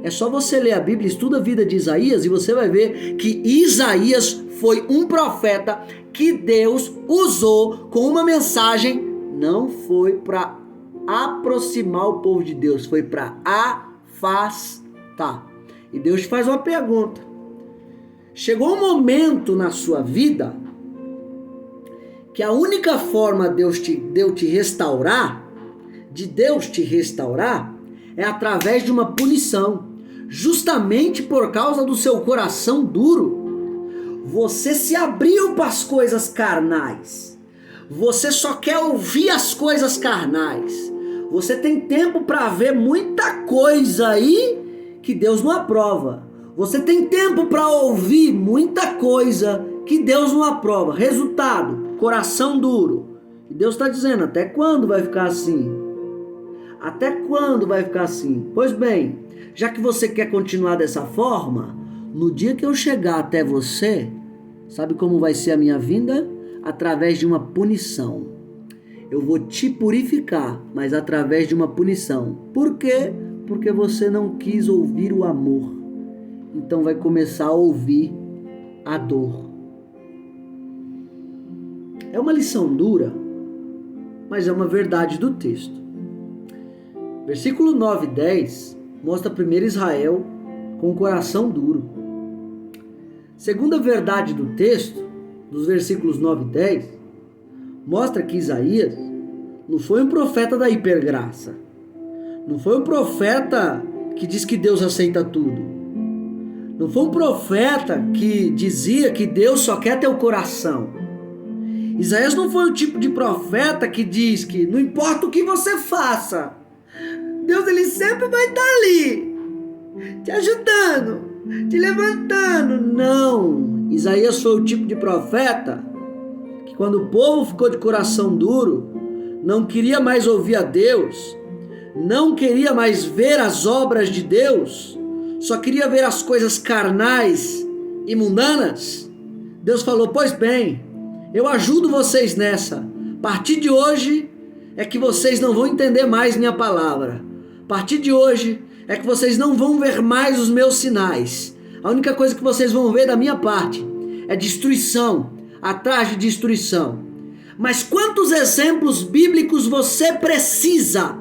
É só você ler a Bíblia, estuda a vida de Isaías e você vai ver que Isaías foi um profeta que Deus usou com uma mensagem, não foi para aproximar o povo de Deus, foi para afastar. E Deus te faz uma pergunta. Chegou um momento na sua vida que a única forma de Deus te restaurar, é através de uma punição. Justamente por causa do seu coração duro, você se abriu para as coisas carnais. Você só quer ouvir as coisas carnais. Você tem tempo para ver muita coisa aí que Deus não aprova. Você tem tempo para ouvir muita coisa que Deus não aprova. Resultado, coração duro. E Deus está dizendo, até quando vai ficar assim? Até quando vai ficar assim? Pois bem, já que você quer continuar dessa forma, no dia que eu chegar até você, sabe como vai ser a minha vinda? Através de uma punição. Eu vou te purificar, mas através de uma punição. Por quê? Porque você não quis ouvir o amor. Então vai começar a ouvir a dor. É uma lição dura, mas é uma verdade do texto. Versículo 9 e 10 mostra primeiro Israel com o coração duro. Segunda verdade do texto, dos versículos 9 e 10, mostra que Isaías não foi um profeta da hipergraça. Não foi um profeta que diz que Deus aceita tudo. Não foi um profeta que dizia que Deus só quer teu coração. Isaías não foi o tipo de profeta que diz que não importa o que você faça, Deus ele sempre vai estar ali, te ajudando, te levantando. Não, Isaías foi o tipo de profeta que quando o povo ficou de coração duro, não queria mais ouvir a Deus, não queria mais ver as obras de Deus, só queria ver as coisas carnais e mundanas. Deus falou, pois bem, eu ajudo vocês nessa. A partir de hoje é que vocês não vão entender mais minha palavra. A partir de hoje é que vocês não vão ver mais os meus sinais. A única coisa que vocês vão ver da minha parte é destruição, atrás de destruição. Mas quantos exemplos bíblicos você precisa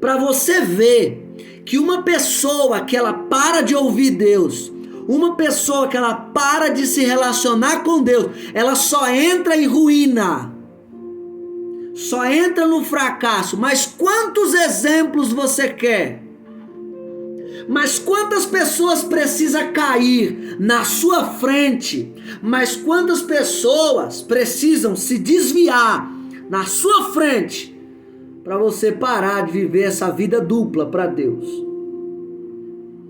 para você ver que uma pessoa que ela para de ouvir Deus, uma pessoa que ela para de se relacionar com Deus, ela só entra em ruína, só entra no fracasso. Mas quantos exemplos você quer? Mas quantas pessoas precisa cair na sua frente? Mas quantas pessoas precisam se desviar na sua frente para você parar de viver essa vida dupla para Deus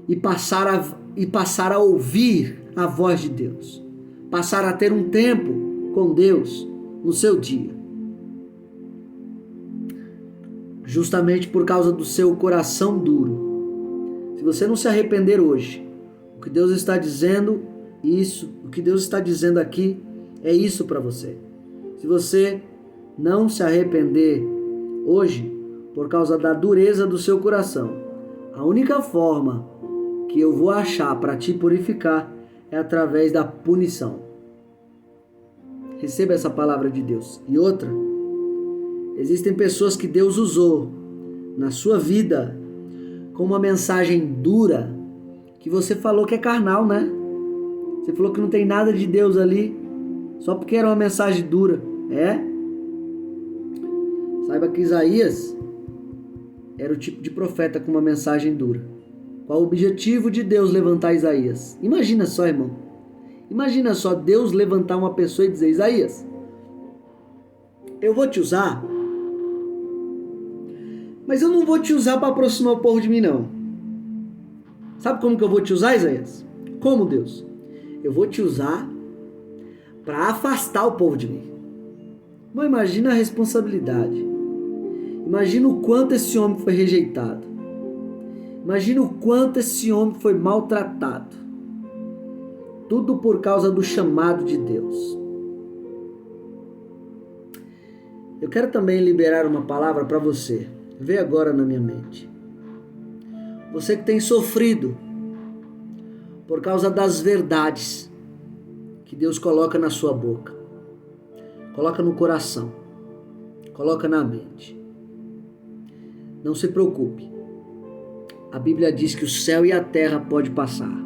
e passar a ouvir a voz de Deus, passar a ter um tempo com Deus no seu dia? Justamente por causa do seu coração duro. Se você não se arrepender hoje, o que Deus está dizendo, o que Deus está dizendo aqui é isso para você. Se você não se arrepender hoje, por causa da dureza do seu coração, a única forma que eu vou achar para te purificar é através da punição. Receba essa palavra de Deus. E outra, existem pessoas que Deus usou na sua vida com uma mensagem dura, que você falou que é carnal, né? Você falou que não tem nada de Deus ali, só porque era uma mensagem dura. Saiba que Isaías era o tipo de profeta com uma mensagem dura. Qual o objetivo de Deus levantar Isaías? Imagina só, irmão. Imagina só Deus levantar uma pessoa e dizer, Isaías, eu vou te usar, mas eu não vou te usar para aproximar o povo de mim, não. Sabe como que eu vou te usar, Isaías? Como, Deus? Eu vou te usar para afastar o povo de mim. Mas imagina a responsabilidade. Imagina o quanto esse homem foi rejeitado. Imagina o quanto esse homem foi maltratado. Tudo por causa do chamado de Deus. Eu quero também liberar uma palavra para você. Vê agora na minha mente. Você que tem sofrido por causa das verdades que Deus coloca na sua boca, coloca no coração, coloca na mente. Não se preocupe. A Bíblia diz que o céu e a terra podem passar,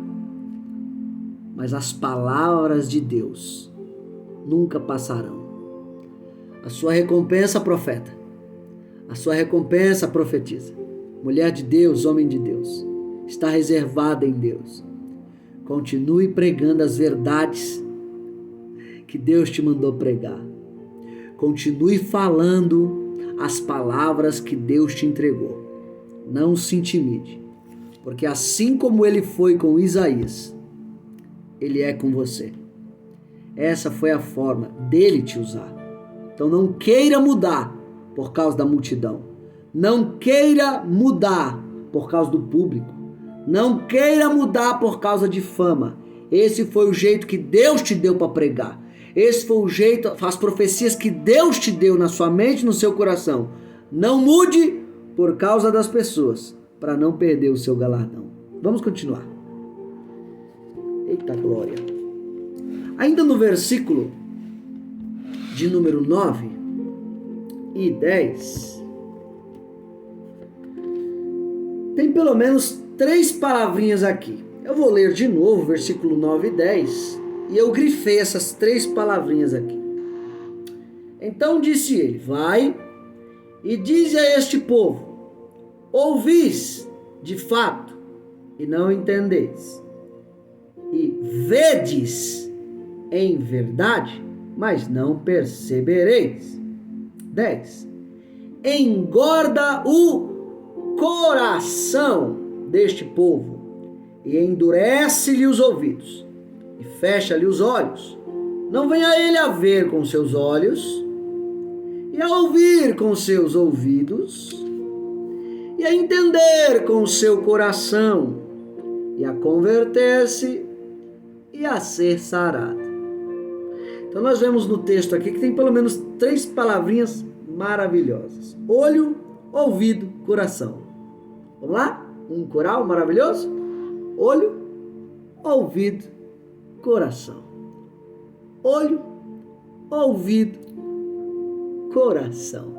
mas as palavras de Deus nunca passarão. A sua recompensa, profeta. A sua recompensa, profetiza. Mulher de Deus, homem de Deus, está reservada em Deus. Continue pregando as verdades que Deus te mandou pregar. Continue falando as palavras que Deus te entregou. Não se intimide, porque assim como ele foi com Isaías, ele é com você. Essa foi a forma dele te usar. Então não queira mudar por causa da multidão. Não queira mudar por causa do público. Não queira mudar por causa de fama. Esse foi o jeito que Deus te deu para pregar. Esse foi o jeito, as profecias que Deus te deu na sua mente e no seu coração. Não mude por causa das pessoas, para não perder o seu galardão. Vamos continuar. Eita glória. Ainda no versículo de número 9 e 10, tem pelo menos 3 palavrinhas aqui. Eu vou ler de novo versículo 9 e 10, e eu grifei essas 3 palavrinhas aqui. Então disse ele: vai e dize a este povo: ouvis de fato e não entendeis, e vedes em verdade, mas não percebereis. 10. Engorda o coração deste povo e endurece-lhe os ouvidos e fecha-lhe os olhos. Não venha ele a ver com seus olhos e a ouvir com seus ouvidos e a entender com seu coração e a converter-se e a ser sarado. Então nós vemos no texto aqui que tem pelo menos 3 palavrinhas maravilhosas: olho, ouvido, coração. Vamos lá? Um coral maravilhoso? Olho, ouvido, coração. Olho, ouvido, coração.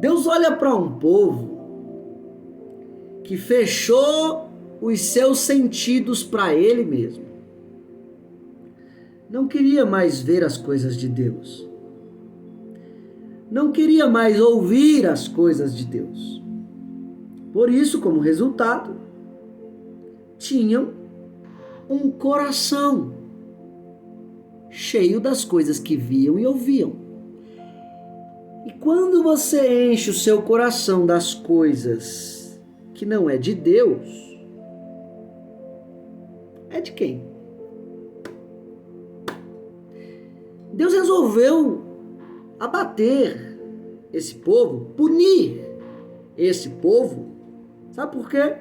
Deus olha para um povo que fechou os seus sentidos para ele mesmo. Não queria mais ver as coisas de Deus. Não queria mais ouvir as coisas de Deus. Por isso, como resultado, tinham um coração cheio das coisas que viam e ouviam. E quando você enche o seu coração das coisas que não é de Deus, é de quem? Deus resolveu abater esse povo, punir esse povo. Sabe por quê?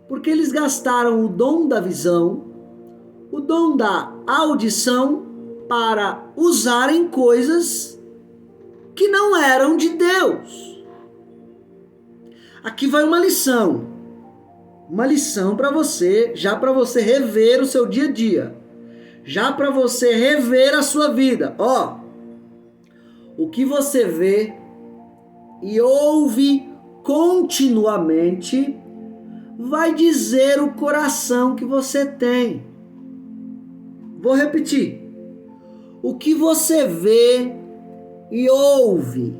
Porque eles gastaram o dom da visão, o dom da audição, para usarem coisas que não eram de Deus. Aqui vai uma lição para você, já para você rever o seu dia a dia, já para você rever a sua vida. Ó, o que você vê e ouve continuamente vai dizer o coração que você tem. Vou repetir. O que você vê e ouve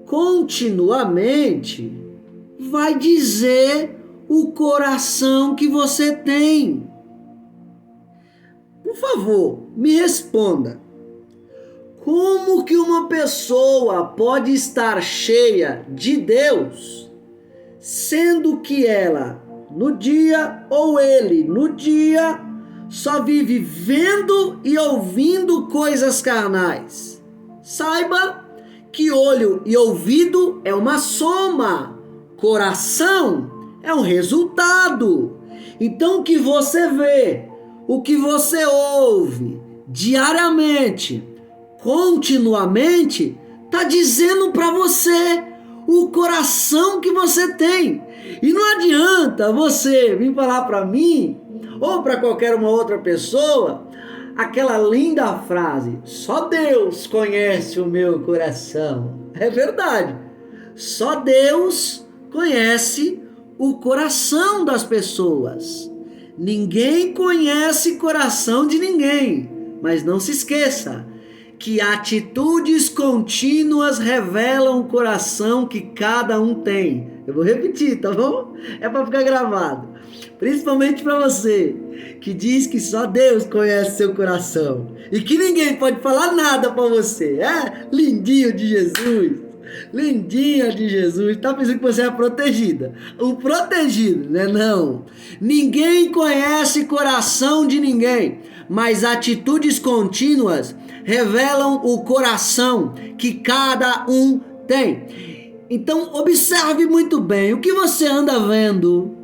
continuamente vai dizer o coração que você tem. Por favor, me responda. Como que uma pessoa pode estar cheia de Deus, sendo que ela, no dia, ou ele, no dia, só vive vendo e ouvindo coisas carnais? Saiba que olho e ouvido é uma soma, coração é um resultado. Então o que você vê, o que você ouve diariamente, continuamente, está dizendo para você o coração que você tem. E não adianta você vir falar para mim ou para qualquer uma outra pessoa aquela linda frase: só Deus conhece o meu coração. É verdade. Só Deus conhece o coração das pessoas. Ninguém conhece o coração de ninguém. Mas não se esqueça que atitudes contínuas revelam o coração que cada um tem. Eu vou repetir, tá bom? É para ficar gravado. Principalmente para você que diz que só Deus conhece seu coração e que ninguém pode falar nada para você. É lindinho de Jesus. Lindinha de Jesus. Tá pensando que você é protegida. O protegido, né? Não. Ninguém conhece coração de ninguém, mas atitudes contínuas revelam o coração que cada um tem. Então, observe muito bem o que você anda vendo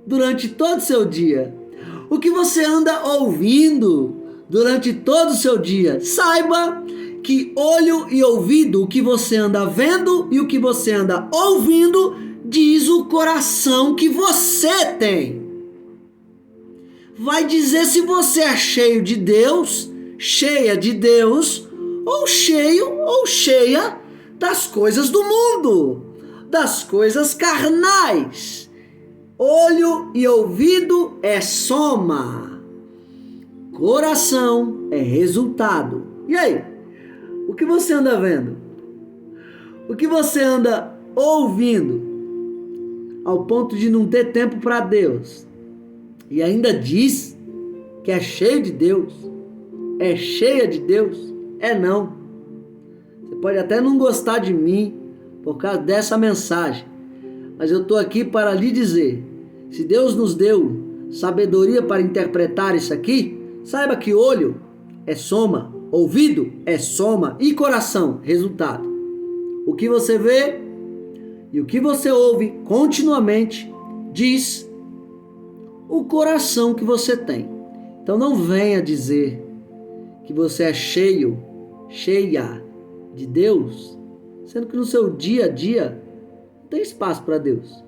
durante todo o seu dia. O que você anda ouvindo durante todo o seu dia. Saiba que olho e ouvido, o que você anda vendo e o que você anda ouvindo, diz o coração que você tem. Vai dizer se você é cheio de Deus, cheia de Deus, ou cheio ou cheia das coisas do mundo, das coisas carnais. Olho e ouvido é soma, coração é resultado. E aí? O que você anda vendo? O que você anda ouvindo? Ao ponto de não ter tempo para Deus. E ainda diz que é cheio de Deus. É cheia de Deus? É não. Você pode até não gostar de mim por causa dessa mensagem. Mas eu estou aqui para lhe dizer. Se Deus nos deu sabedoria para interpretar isso aqui, saiba que olho é soma, ouvido é soma e coração, resultado. O que você vê e o que você ouve continuamente diz o coração que você tem. Então não venha dizer que você é cheio, cheia de Deus, sendo que no seu dia a dia não tem espaço para Deus.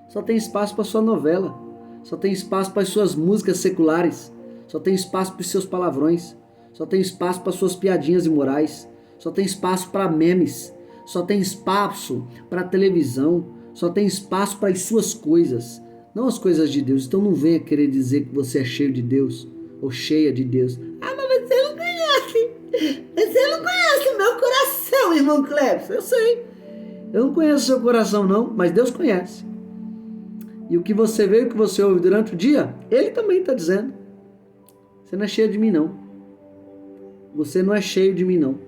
Só tem espaço para sua novela, só tem espaço para as suas músicas seculares, só tem espaço para os seus palavrões, só tem espaço para suas piadinhas imorais, só tem espaço para memes, só tem espaço para televisão, só tem espaço para as suas coisas, não as coisas de Deus. Então não venha querer dizer que você é cheio de Deus ou cheia de Deus. Ah, mas você não conhece, você não conhece o meu coração, irmão Cleves. Eu sei, eu não conheço o seu coração não, mas Deus conhece. E o que você vê e o que você ouve durante o dia, Ele também está dizendo. Você não é cheio de mim não. Você não é cheio de mim não.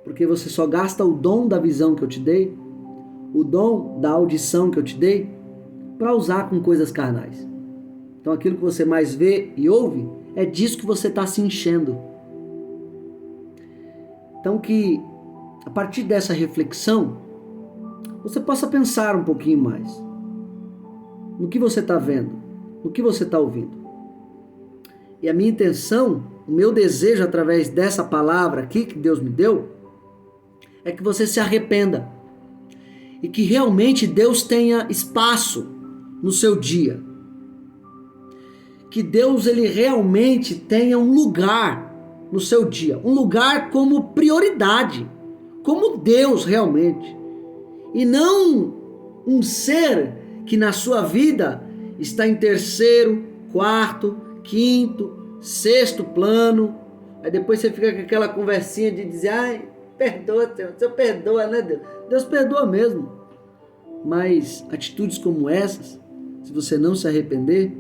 Porque você só gasta o dom da visão que eu te dei, o dom da audição que eu te dei, para usar com coisas carnais. Então aquilo que você mais vê e ouve, é disso que você está se enchendo. Então que, a partir dessa reflexão, você possa pensar um pouquinho mais no que você está vendo, no que você está ouvindo. E a minha intenção, o meu desejo através dessa palavra aqui que Deus me deu, é que você se arrependa e que realmente Deus tenha espaço no seu dia. Que Deus ele realmente tenha um lugar no seu dia, um lugar como prioridade, como Deus realmente. E não um ser que na sua vida está em terceiro, quarto, quinto, sexto plano. Aí depois você fica com aquela conversinha de dizer, ai, perdoa, Senhor, o Senhor perdoa, né, Deus? Deus perdoa mesmo. Mas atitudes como essas, se você não se arrepender,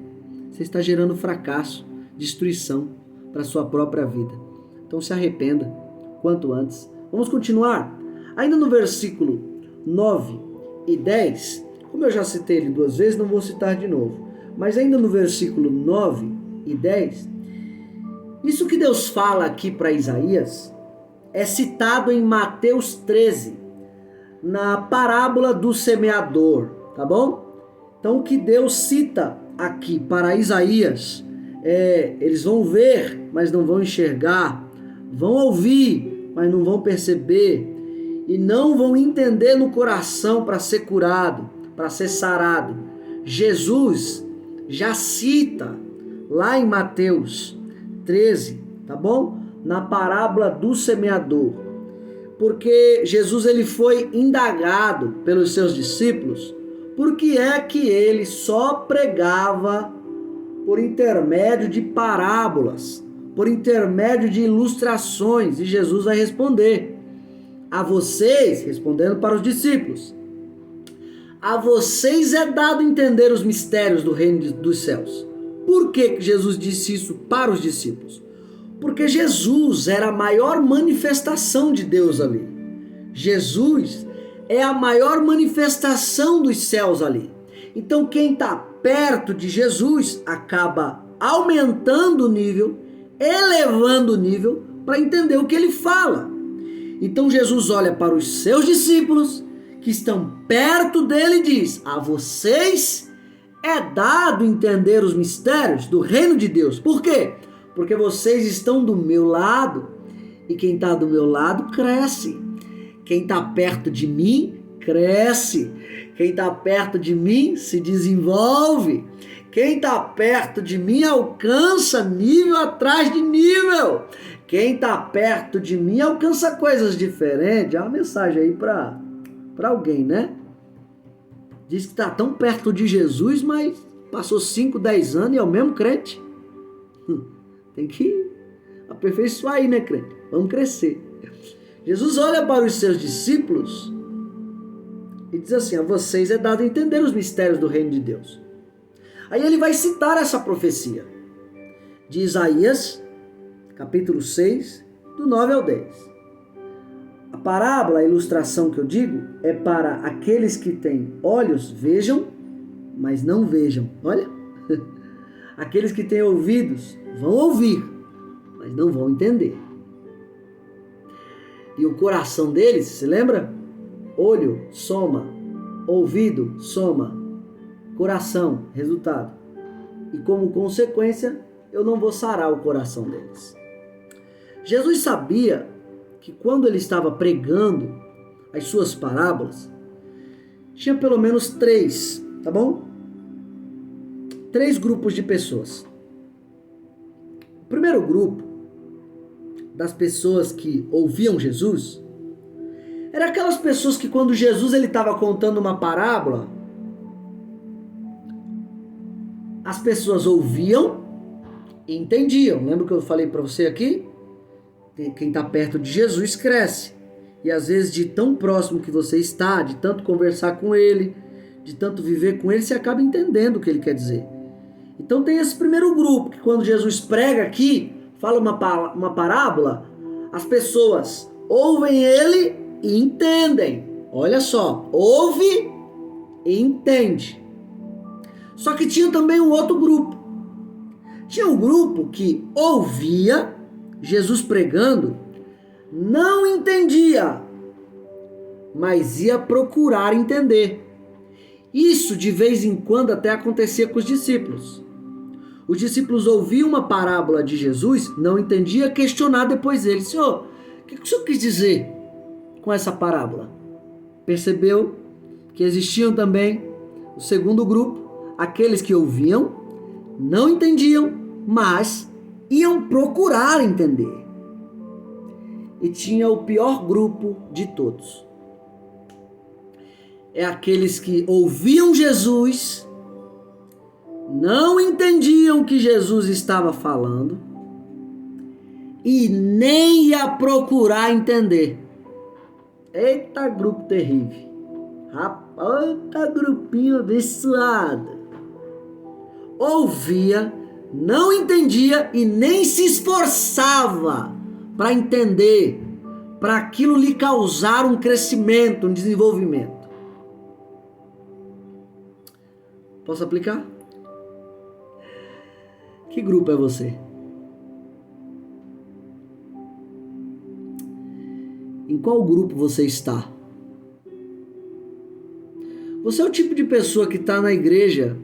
você está gerando fracasso, destruição para a sua própria vida. Então se arrependa quanto antes. Vamos continuar? Ainda no versículo 9 e 10, como eu já citei ele 2 vezes, não vou citar de novo. Mas ainda no versículo 9 e 10, isso que Deus fala aqui para Isaías é citado em Mateus 13, na parábola do semeador, tá bom? Então o que Deus cita aqui para Isaías eles vão ver, mas não vão enxergar, vão ouvir, mas não vão perceber, e não vão entender no coração para ser curado, para ser sarado. Jesus já cita lá em Mateus 13, tá bom? Na parábola do semeador. Porque Jesus ele foi indagado pelos seus discípulos por que é que ele só pregava por intermédio de parábolas, por intermédio de ilustrações. E Jesus vai responder: a vocês, respondendo para os discípulos, a vocês é dado entender os mistérios do reino dos céus. Por que Jesus disse isso para os discípulos? Porque Jesus era a maior manifestação de Deus ali. Jesus é a maior manifestação dos céus ali. Então quem está perto de Jesus acaba aumentando o nível, elevando o nível para entender o que ele fala. Então Jesus olha para os seus discípulos que estão perto dele e diz: a vocês é dado entender os mistérios do reino de Deus. Por quê? Porque vocês estão do meu lado, e quem está do meu lado cresce. Quem está perto de mim cresce. Quem está perto de mim se desenvolve. Quem está perto de mim alcança nível atrás de nível. Quem está perto de mim alcança coisas diferentes. É uma mensagem aí para alguém, né? Diz que está tão perto de Jesus, mas passou 5, 10 anos e é o mesmo crente. Tem que aperfeiçoar aí, né, crente? Vamos crescer. Jesus olha para os seus discípulos e diz assim: a vocês é dado entender os mistérios do reino de Deus. Aí ele vai citar essa profecia de Isaías, capítulo 6, do 9 ao 10. A parábola, a ilustração que eu digo, é para aqueles que têm olhos, vejam, mas não vejam. Olha, aqueles que têm ouvidos, vão ouvir, mas não vão entender. E o coração deles, se lembra? Olho, soma. Ouvido, soma. Coração, resultado. E como consequência, eu não vou sarar o coração deles. Jesus sabia que quando ele estava pregando as suas parábolas, tinha pelo menos 3, tá bom? 3 grupos de pessoas. O primeiro grupo das pessoas que ouviam Jesus era aquelas pessoas que quando Jesus ele estava contando uma parábola, as pessoas ouviam e entendiam. Lembra que eu falei para você aqui? Quem está perto de Jesus cresce. E às vezes de tão próximo que você está, de tanto conversar com ele, de tanto viver com ele, você acaba entendendo o que ele quer dizer. Então tem esse primeiro grupo, que quando Jesus prega aqui, fala uma parábola, as pessoas ouvem ele e entendem. Olha só, ouve e entende. Só que tinha também um outro grupo. Tinha um grupo que ouvia Jesus pregando, não entendia, mas ia procurar entender. Isso de vez em quando até acontecia com os discípulos. Os discípulos ouviam uma parábola de Jesus, não entendia, questionar depois ele: Senhor, o que o senhor quis dizer com essa parábola? Percebeu que existiam também o segundo grupo, aqueles que ouviam, não entendiam, mas iam procurar entender. E tinha o pior grupo de todos. É aqueles que ouviam Jesus, não entendiam o que Jesus estava falando e nem ia procurar entender. Eita, grupo terrível. Rapaz, eita, grupinho abençoado. Ouvia, não entendia e nem se esforçava para entender, para aquilo lhe causar um crescimento, um desenvolvimento. Posso aplicar? Que grupo é você? Em qual grupo você está? Você é o tipo de pessoa que está na igreja,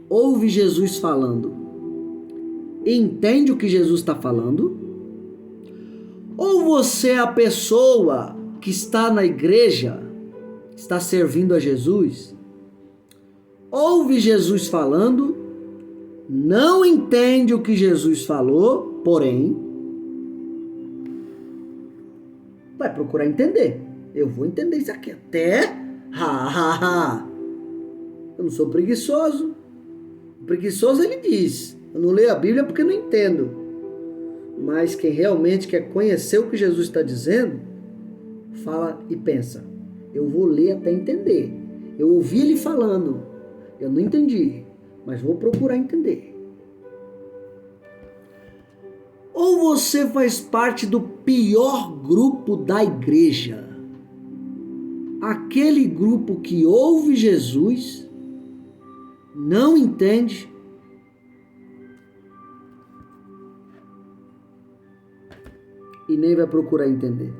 ouve Jesus falando, entende o que Jesus está falando? Ou você é a pessoa que está na igreja, está servindo a Jesus, ouve Jesus falando, não entende o que Jesus falou, porém, vai procurar entender. Eu vou entender isso aqui até... Eu não sou preguiçoso. O preguiçoso, ele diz, eu não leio a Bíblia porque não entendo. Mas quem realmente quer conhecer o que Jesus está dizendo, fala e pensa, eu vou ler até entender. Eu ouvi ele falando, eu não entendi, mas vou procurar entender. Ou você faz parte do pior grupo da igreja, aquele grupo que ouve Jesus, não entende, e nem vai procurar entender.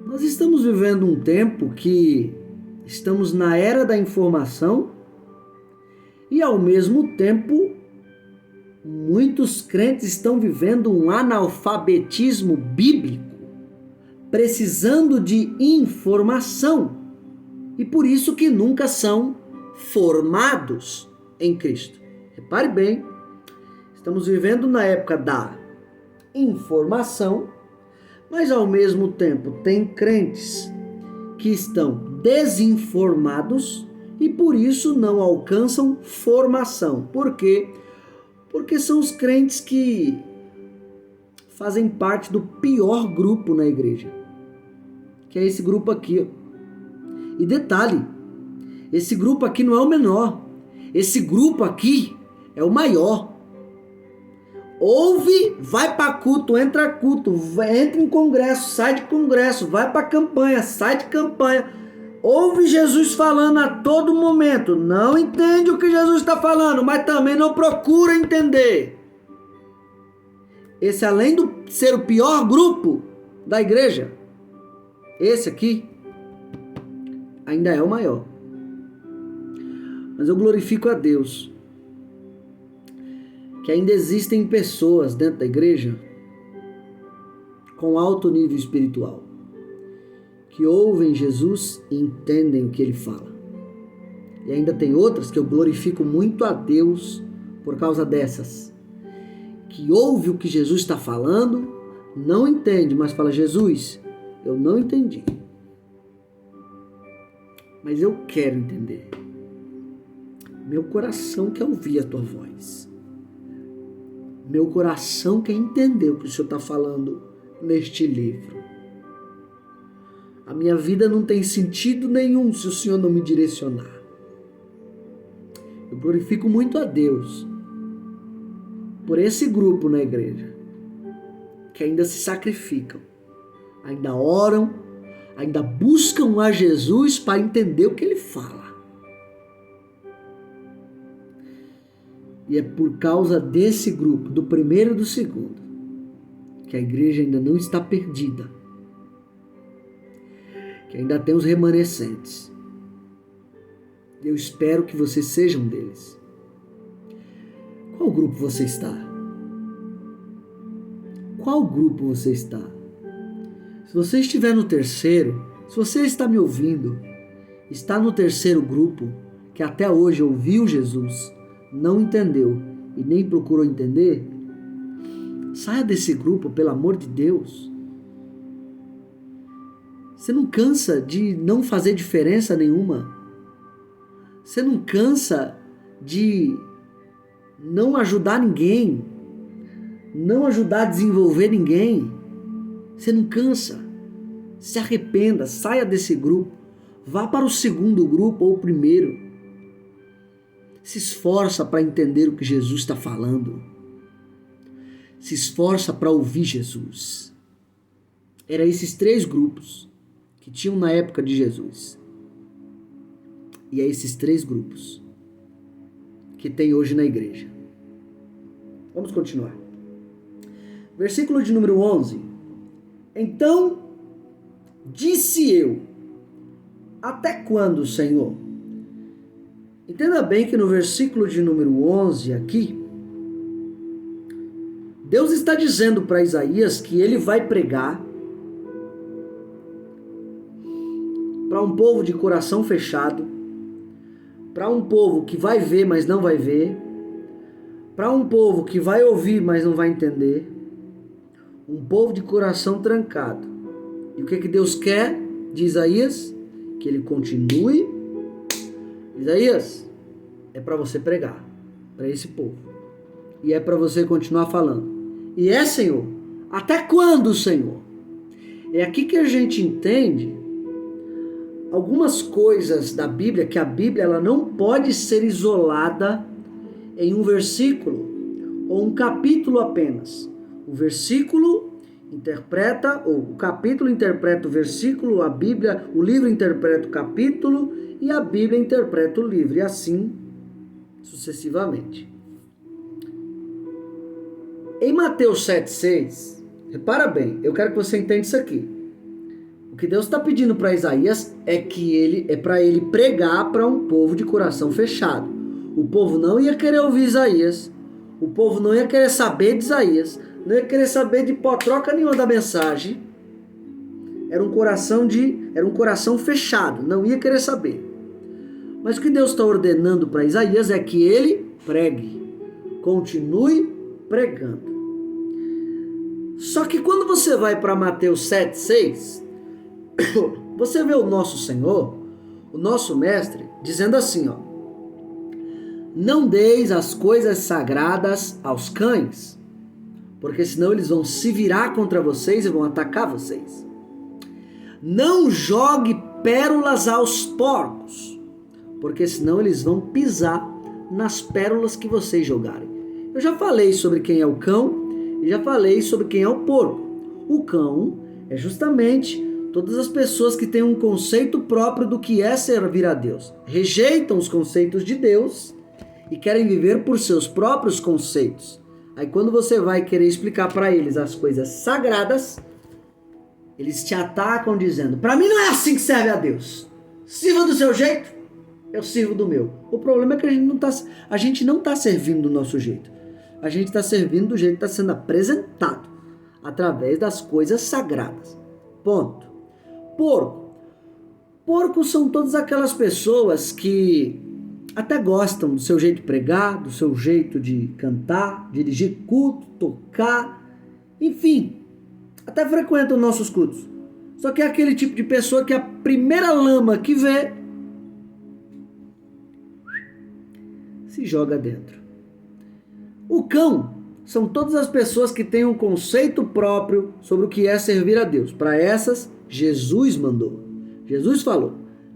Nós estamos vivendo um tempo que estamos na era da informação e, ao mesmo tempo, muitos crentes estão vivendo um analfabetismo bíblico, precisando de informação, e por isso que nunca são formados em Cristo. Repare bem, estamos vivendo na época da informação, mas ao mesmo tempo tem crentes que estão desinformados e por isso não alcançam formação. Por quê? Porque são os crentes que fazem parte do pior grupo na igreja, que é esse grupo aqui. E detalhe, esse grupo aqui não é o menor, esse grupo aqui é o maior. Ouve, vai para culto, entra em congresso, sai de congresso, vai para campanha, sai de campanha. Ouve Jesus falando a todo momento, não entende o que Jesus está falando, mas também não procura entender. Esse, além de ser o pior grupo da igreja, esse aqui ainda é o maior. Mas eu glorifico a Deus que ainda existem pessoas dentro da igreja com alto nível espiritual, que ouvem Jesus e entendem o que ele fala. E ainda tem outras que eu glorifico muito a Deus por causa dessas, que ouve o que Jesus está falando, não entende, mas fala, Jesus, eu não entendi, mas eu quero entender. Meu coração quer ouvir a tua voz. Meu coração quer entender o que o Senhor está falando neste livro. A minha vida não tem sentido nenhum se o Senhor não me direcionar. Eu glorifico muito a Deus por esse grupo na igreja, que ainda se sacrificam, ainda oram, ainda buscam a Jesus para entender o que ele fala. E é por causa desse grupo, do primeiro e do segundo, que a igreja ainda não está perdida, que ainda tem os remanescentes. Eu espero que você seja um deles. Qual grupo você está? Qual grupo você está? Se você estiver no terceiro, se você está me ouvindo, está no terceiro grupo, que até hoje ouviu Jesus, não entendeu e nem procurou entender, saia desse grupo, pelo amor de Deus. Você não cansa de não fazer diferença nenhuma? Você não cansa de não ajudar ninguém, não ajudar a desenvolver ninguém? Você não cansa? Se arrependa, saia desse grupo, vá para o segundo grupo ou o primeiro. Se esforça para entender o que Jesus está falando. Se esforça para ouvir Jesus. Eram esses três grupos que tinham na época de Jesus. E é esses três grupos que tem hoje na igreja. Vamos continuar. Versículo de número 11. Então disse eu, até quando, Senhor? Entenda bem que no versículo de número 11 aqui, Deus está dizendo para Isaías que ele vai pregar para um povo de coração fechado, para um povo que vai ver, mas não vai ver, para um povo que vai ouvir, mas não vai entender, um povo de coração trancado. E o que Deus quer de Isaías? Que ele continue. Isaías, é para você pregar para esse povo. E é para você continuar falando. E Senhor, até quando, Senhor? É aqui que a gente entende algumas coisas da Bíblia, que a Bíblia ela não pode ser isolada em um versículo ou um capítulo apenas. O versículo interpreta, ou o capítulo interpreta o versículo, a Bíblia, o livro interpreta o capítulo e a Bíblia interpreta o livro, e assim sucessivamente. Em Mateus 7,6, repara bem, eu quero que você entenda isso aqui. O que Deus está pedindo para Isaías é para ele pregar para um povo de coração fechado. O povo não ia querer ouvir Isaías, o povo não ia querer saber de Isaías, não ia querer saber de troca nenhuma da mensagem. Era um coração fechado, não ia querer saber. Mas o que Deus está ordenando para Isaías é que ele pregue, continue pregando. Só que quando você vai para Mateus 7,6, você vê o nosso Senhor, o nosso Mestre, dizendo assim, ó: não deis as coisas sagradas aos cães, porque senão eles vão se virar contra vocês e vão atacar vocês. Não jogue pérolas aos porcos, porque senão eles vão pisar nas pérolas que vocês jogarem. Eu já falei sobre quem é o cão e já falei sobre quem é o porco. O cão é justamente todas as pessoas que têm um conceito próprio do que é servir a Deus. Rejeitam os conceitos de Deus e querem viver por seus próprios conceitos. Aí quando você vai querer explicar para eles as coisas sagradas, eles te atacam dizendo: para mim não é assim que serve a Deus. Sirva do seu jeito, eu sirvo do meu. O problema é que a gente não está servindo do nosso jeito. A gente está servindo do jeito que está sendo apresentado, através das coisas sagradas. Ponto. Porco. Porcos são todas aquelas pessoas que até gostam do seu jeito de pregar, do seu jeito de cantar, dirigir culto, tocar, enfim, até frequentam nossos cultos. Só que é aquele tipo de pessoa que a primeira lama que vê se joga dentro. O cão são todas as pessoas que têm um conceito próprio sobre o que é servir a Deus. Para essas, Jesus mandou. Jesus falou: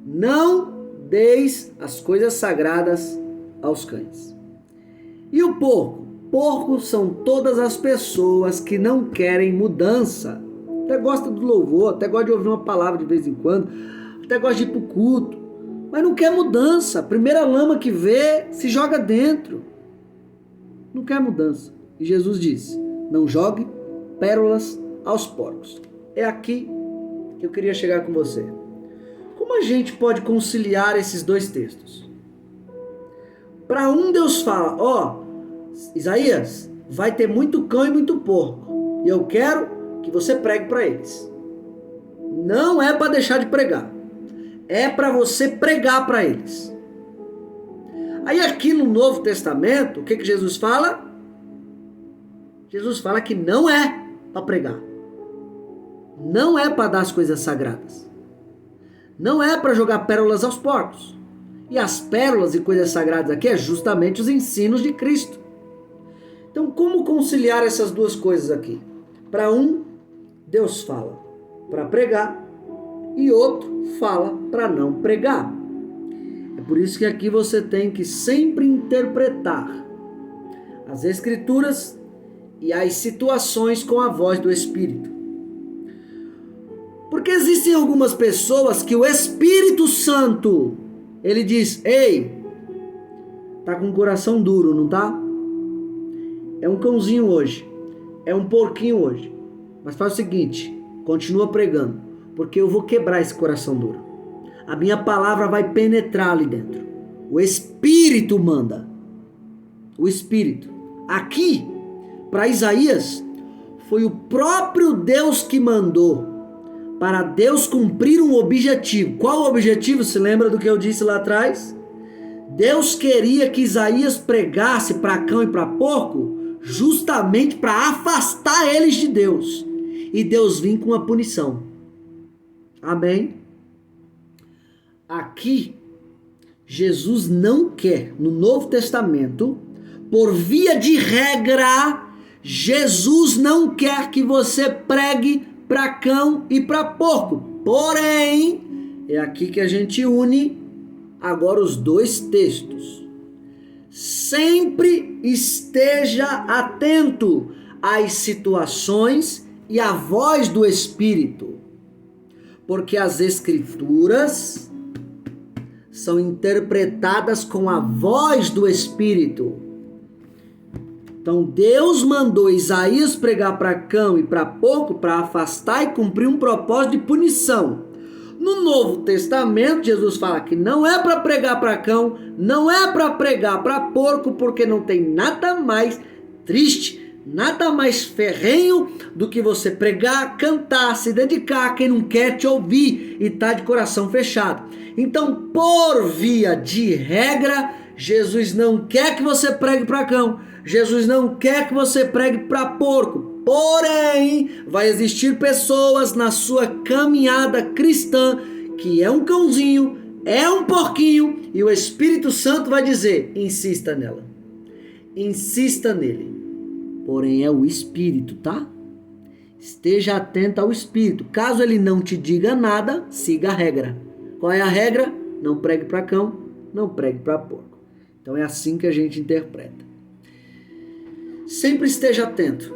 não deis as coisas sagradas aos cães. E o porco? Porcos são todas as pessoas que não querem mudança. Até gosta do louvor, até gosta de ouvir uma palavra de vez em quando, até gosta de ir para o culto, mas não quer mudança. A primeira lama que vê, se joga dentro. Não quer mudança. E Jesus disse: não jogue pérolas aos porcos. É aqui que eu queria chegar com você. Como a gente pode conciliar esses dois textos? Para um, Deus fala: ó, Isaías, vai ter muito cão e muito porco, e eu quero que você pregue para eles. Não é para deixar de pregar, é para você pregar para eles. Aí aqui no Novo Testamento, o que Jesus fala? Jesus fala que não é para pregar, não é para dar as coisas sagradas, não é para jogar pérolas aos porcos. E as pérolas e coisas sagradas aqui é justamente os ensinos de Cristo. Então, como conciliar essas duas coisas aqui? Para um, Deus fala para pregar, e outro fala para não pregar. É por isso que aqui você tem que sempre interpretar as Escrituras e as situações com a voz do Espírito. Porque existem algumas pessoas que o Espírito Santo, ele diz: ei, tá com o coração duro, não tá? É um cãozinho hoje, é um porquinho hoje, mas faz o seguinte, continua pregando, porque eu vou quebrar esse coração duro. A minha palavra vai penetrar ali dentro. O Espírito manda. O Espírito. Aqui, para Isaías, foi o próprio Deus que mandou, para Deus cumprir um objetivo. Qual o objetivo? Se lembra do que eu disse lá atrás? Deus queria que Isaías pregasse para cão e para porco, justamente para afastar eles de Deus. E Deus vinha com a punição. Amém? Aqui, Jesus não quer, no Novo Testamento, por via de regra, Jesus não quer que você pregue para cão e para porco. Porém, é aqui que a gente une agora os dois textos. Sempre esteja atento às situações e à voz do Espírito, porque as Escrituras são interpretadas com a voz do Espírito. Então Deus mandou Isaías pregar para cão e para porco para afastar e cumprir um propósito de punição. No Novo Testamento, Jesus fala que não é para pregar para cão, não é para pregar para porco, porque não tem nada mais triste, nada mais ferrenho do que você pregar, cantar, se dedicar a quem não quer te ouvir e está de coração fechado. Então, por via de regra, Jesus não quer que você pregue para cão, Jesus não quer que você pregue para porco. Porém, vai existir pessoas na sua caminhada cristã que é um cãozinho, é um porquinho, e o Espírito Santo vai dizer: insista nela, insista nele. Porém, é o Espírito, tá? Esteja atento ao Espírito. Caso ele não te diga nada, siga a regra. Qual é a regra? Não pregue para cão, não pregue para porco. Então é assim que a gente interpreta. Sempre esteja atento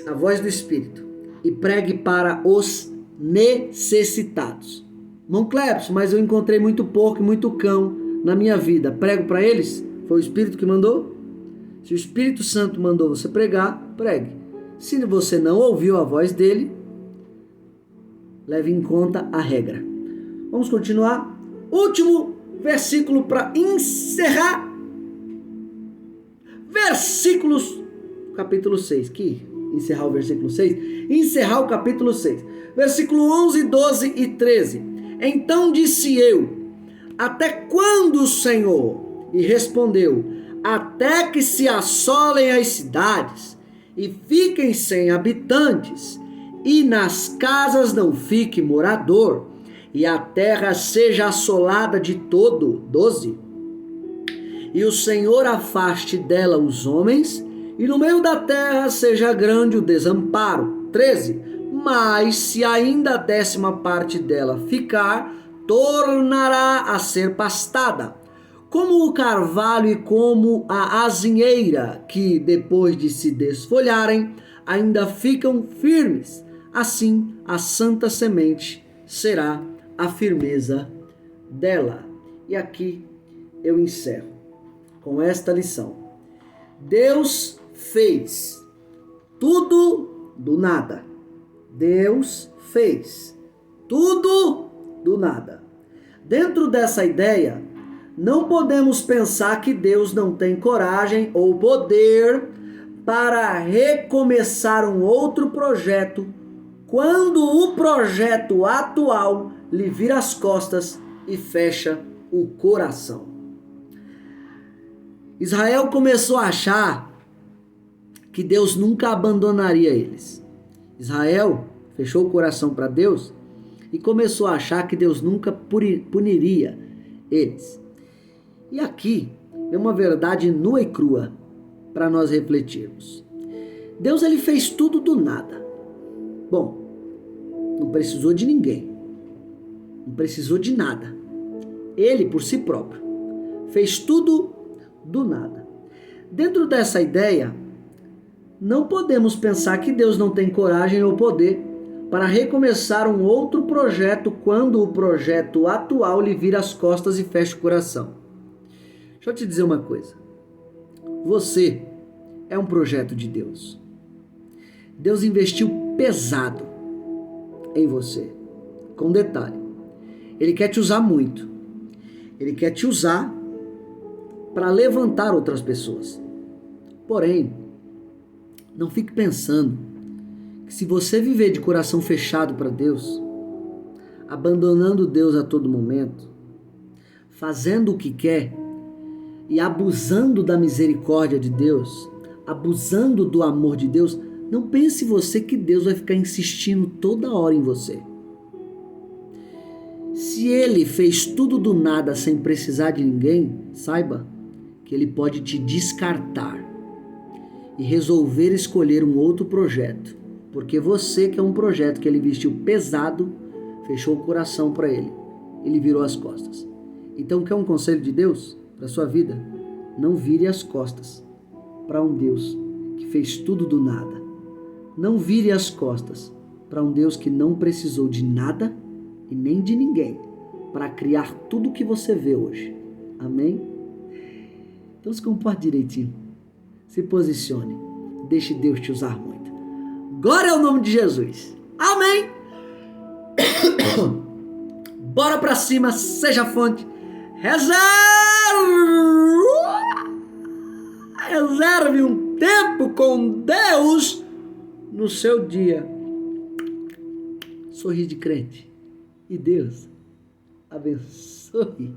à voz do Espírito e pregue para os necessitados. Irmão Clepson, mas eu encontrei muito porco e muito cão na minha vida. Prego para eles? Foi o Espírito que mandou? Se o Espírito Santo mandou você pregar, pregue. Se você não ouviu a voz dele, leve em conta a regra. Vamos continuar. Último versículo para encerrar. Versículos, capítulo 6. Que encerrar o versículo 6? Encerrar o capítulo 6. Versículo 11, 12 e 13. Então disse eu: até quando, Senhor? E respondeu: até que se assolem as cidades e fiquem sem habitantes, e nas casas não fique morador, e a terra seja assolada de todo. 12. E o Senhor afaste dela os homens, e no meio da terra seja grande o desamparo. 13. Mas se ainda a 10ª parte dela ficar, tornará a ser pastada, como o carvalho e como a azinheira, que depois de se desfolharem, ainda ficam firmes. Assim, a santa semente será a firmeza dela. E aqui eu encerro com esta lição. Deus fez tudo do nada. Deus fez tudo do nada. Dentro dessa ideia, não podemos pensar que Deus não tem coragem ou poder para recomeçar um outro projeto quando o projeto atual lhe vira as costas e fecha o coração. Israel começou a achar que Deus nunca abandonaria eles. Israel fechou o coração para Deus e começou a achar que Deus nunca puniria eles. E aqui é uma verdade nua e crua para nós refletirmos. Deus, ele fez tudo do nada. Bom, não precisou de ninguém. Não precisou de nada. Ele, por si próprio, fez tudo do nada. Dentro dessa ideia, não podemos pensar que Deus não tem coragem ou poder para recomeçar um outro projeto quando o projeto atual lhe vira as costas e fecha o coração. Deixa eu te dizer uma coisa. Você é um projeto de Deus. Deus investiu pesado em você. Com detalhe, Ele quer te usar muito. Ele quer te usar para levantar outras pessoas. Porém, Não fique pensando que se você viver de coração fechado para Deus, abandonando Deus a todo momento, fazendo o que quer e abusando da misericórdia de Deus, abusando do amor de Deus, não pense você que Deus vai ficar insistindo toda hora em você. Se Ele fez tudo do nada sem precisar de ninguém, saiba que Ele pode te descartar e resolver escolher um outro projeto, porque você quer um projeto que Ele investiu pesado, fechou o coração para Ele, Ele virou as costas. Então, quer um conselho de Deus para sua vida? Não vire as costas para um Deus que fez tudo do nada. Não vire as costas para um Deus que não precisou de nada e nem de ninguém para criar tudo o que você vê hoje. Amém? Então se comporte direitinho. Se posicione. Deixe Deus te usar muito. Glória ao nome de Jesus. Amém? Bora pra cima, seja fonte. Reserve um tempo com Deus no seu dia. Sorriso de crente. E Deus abençoe.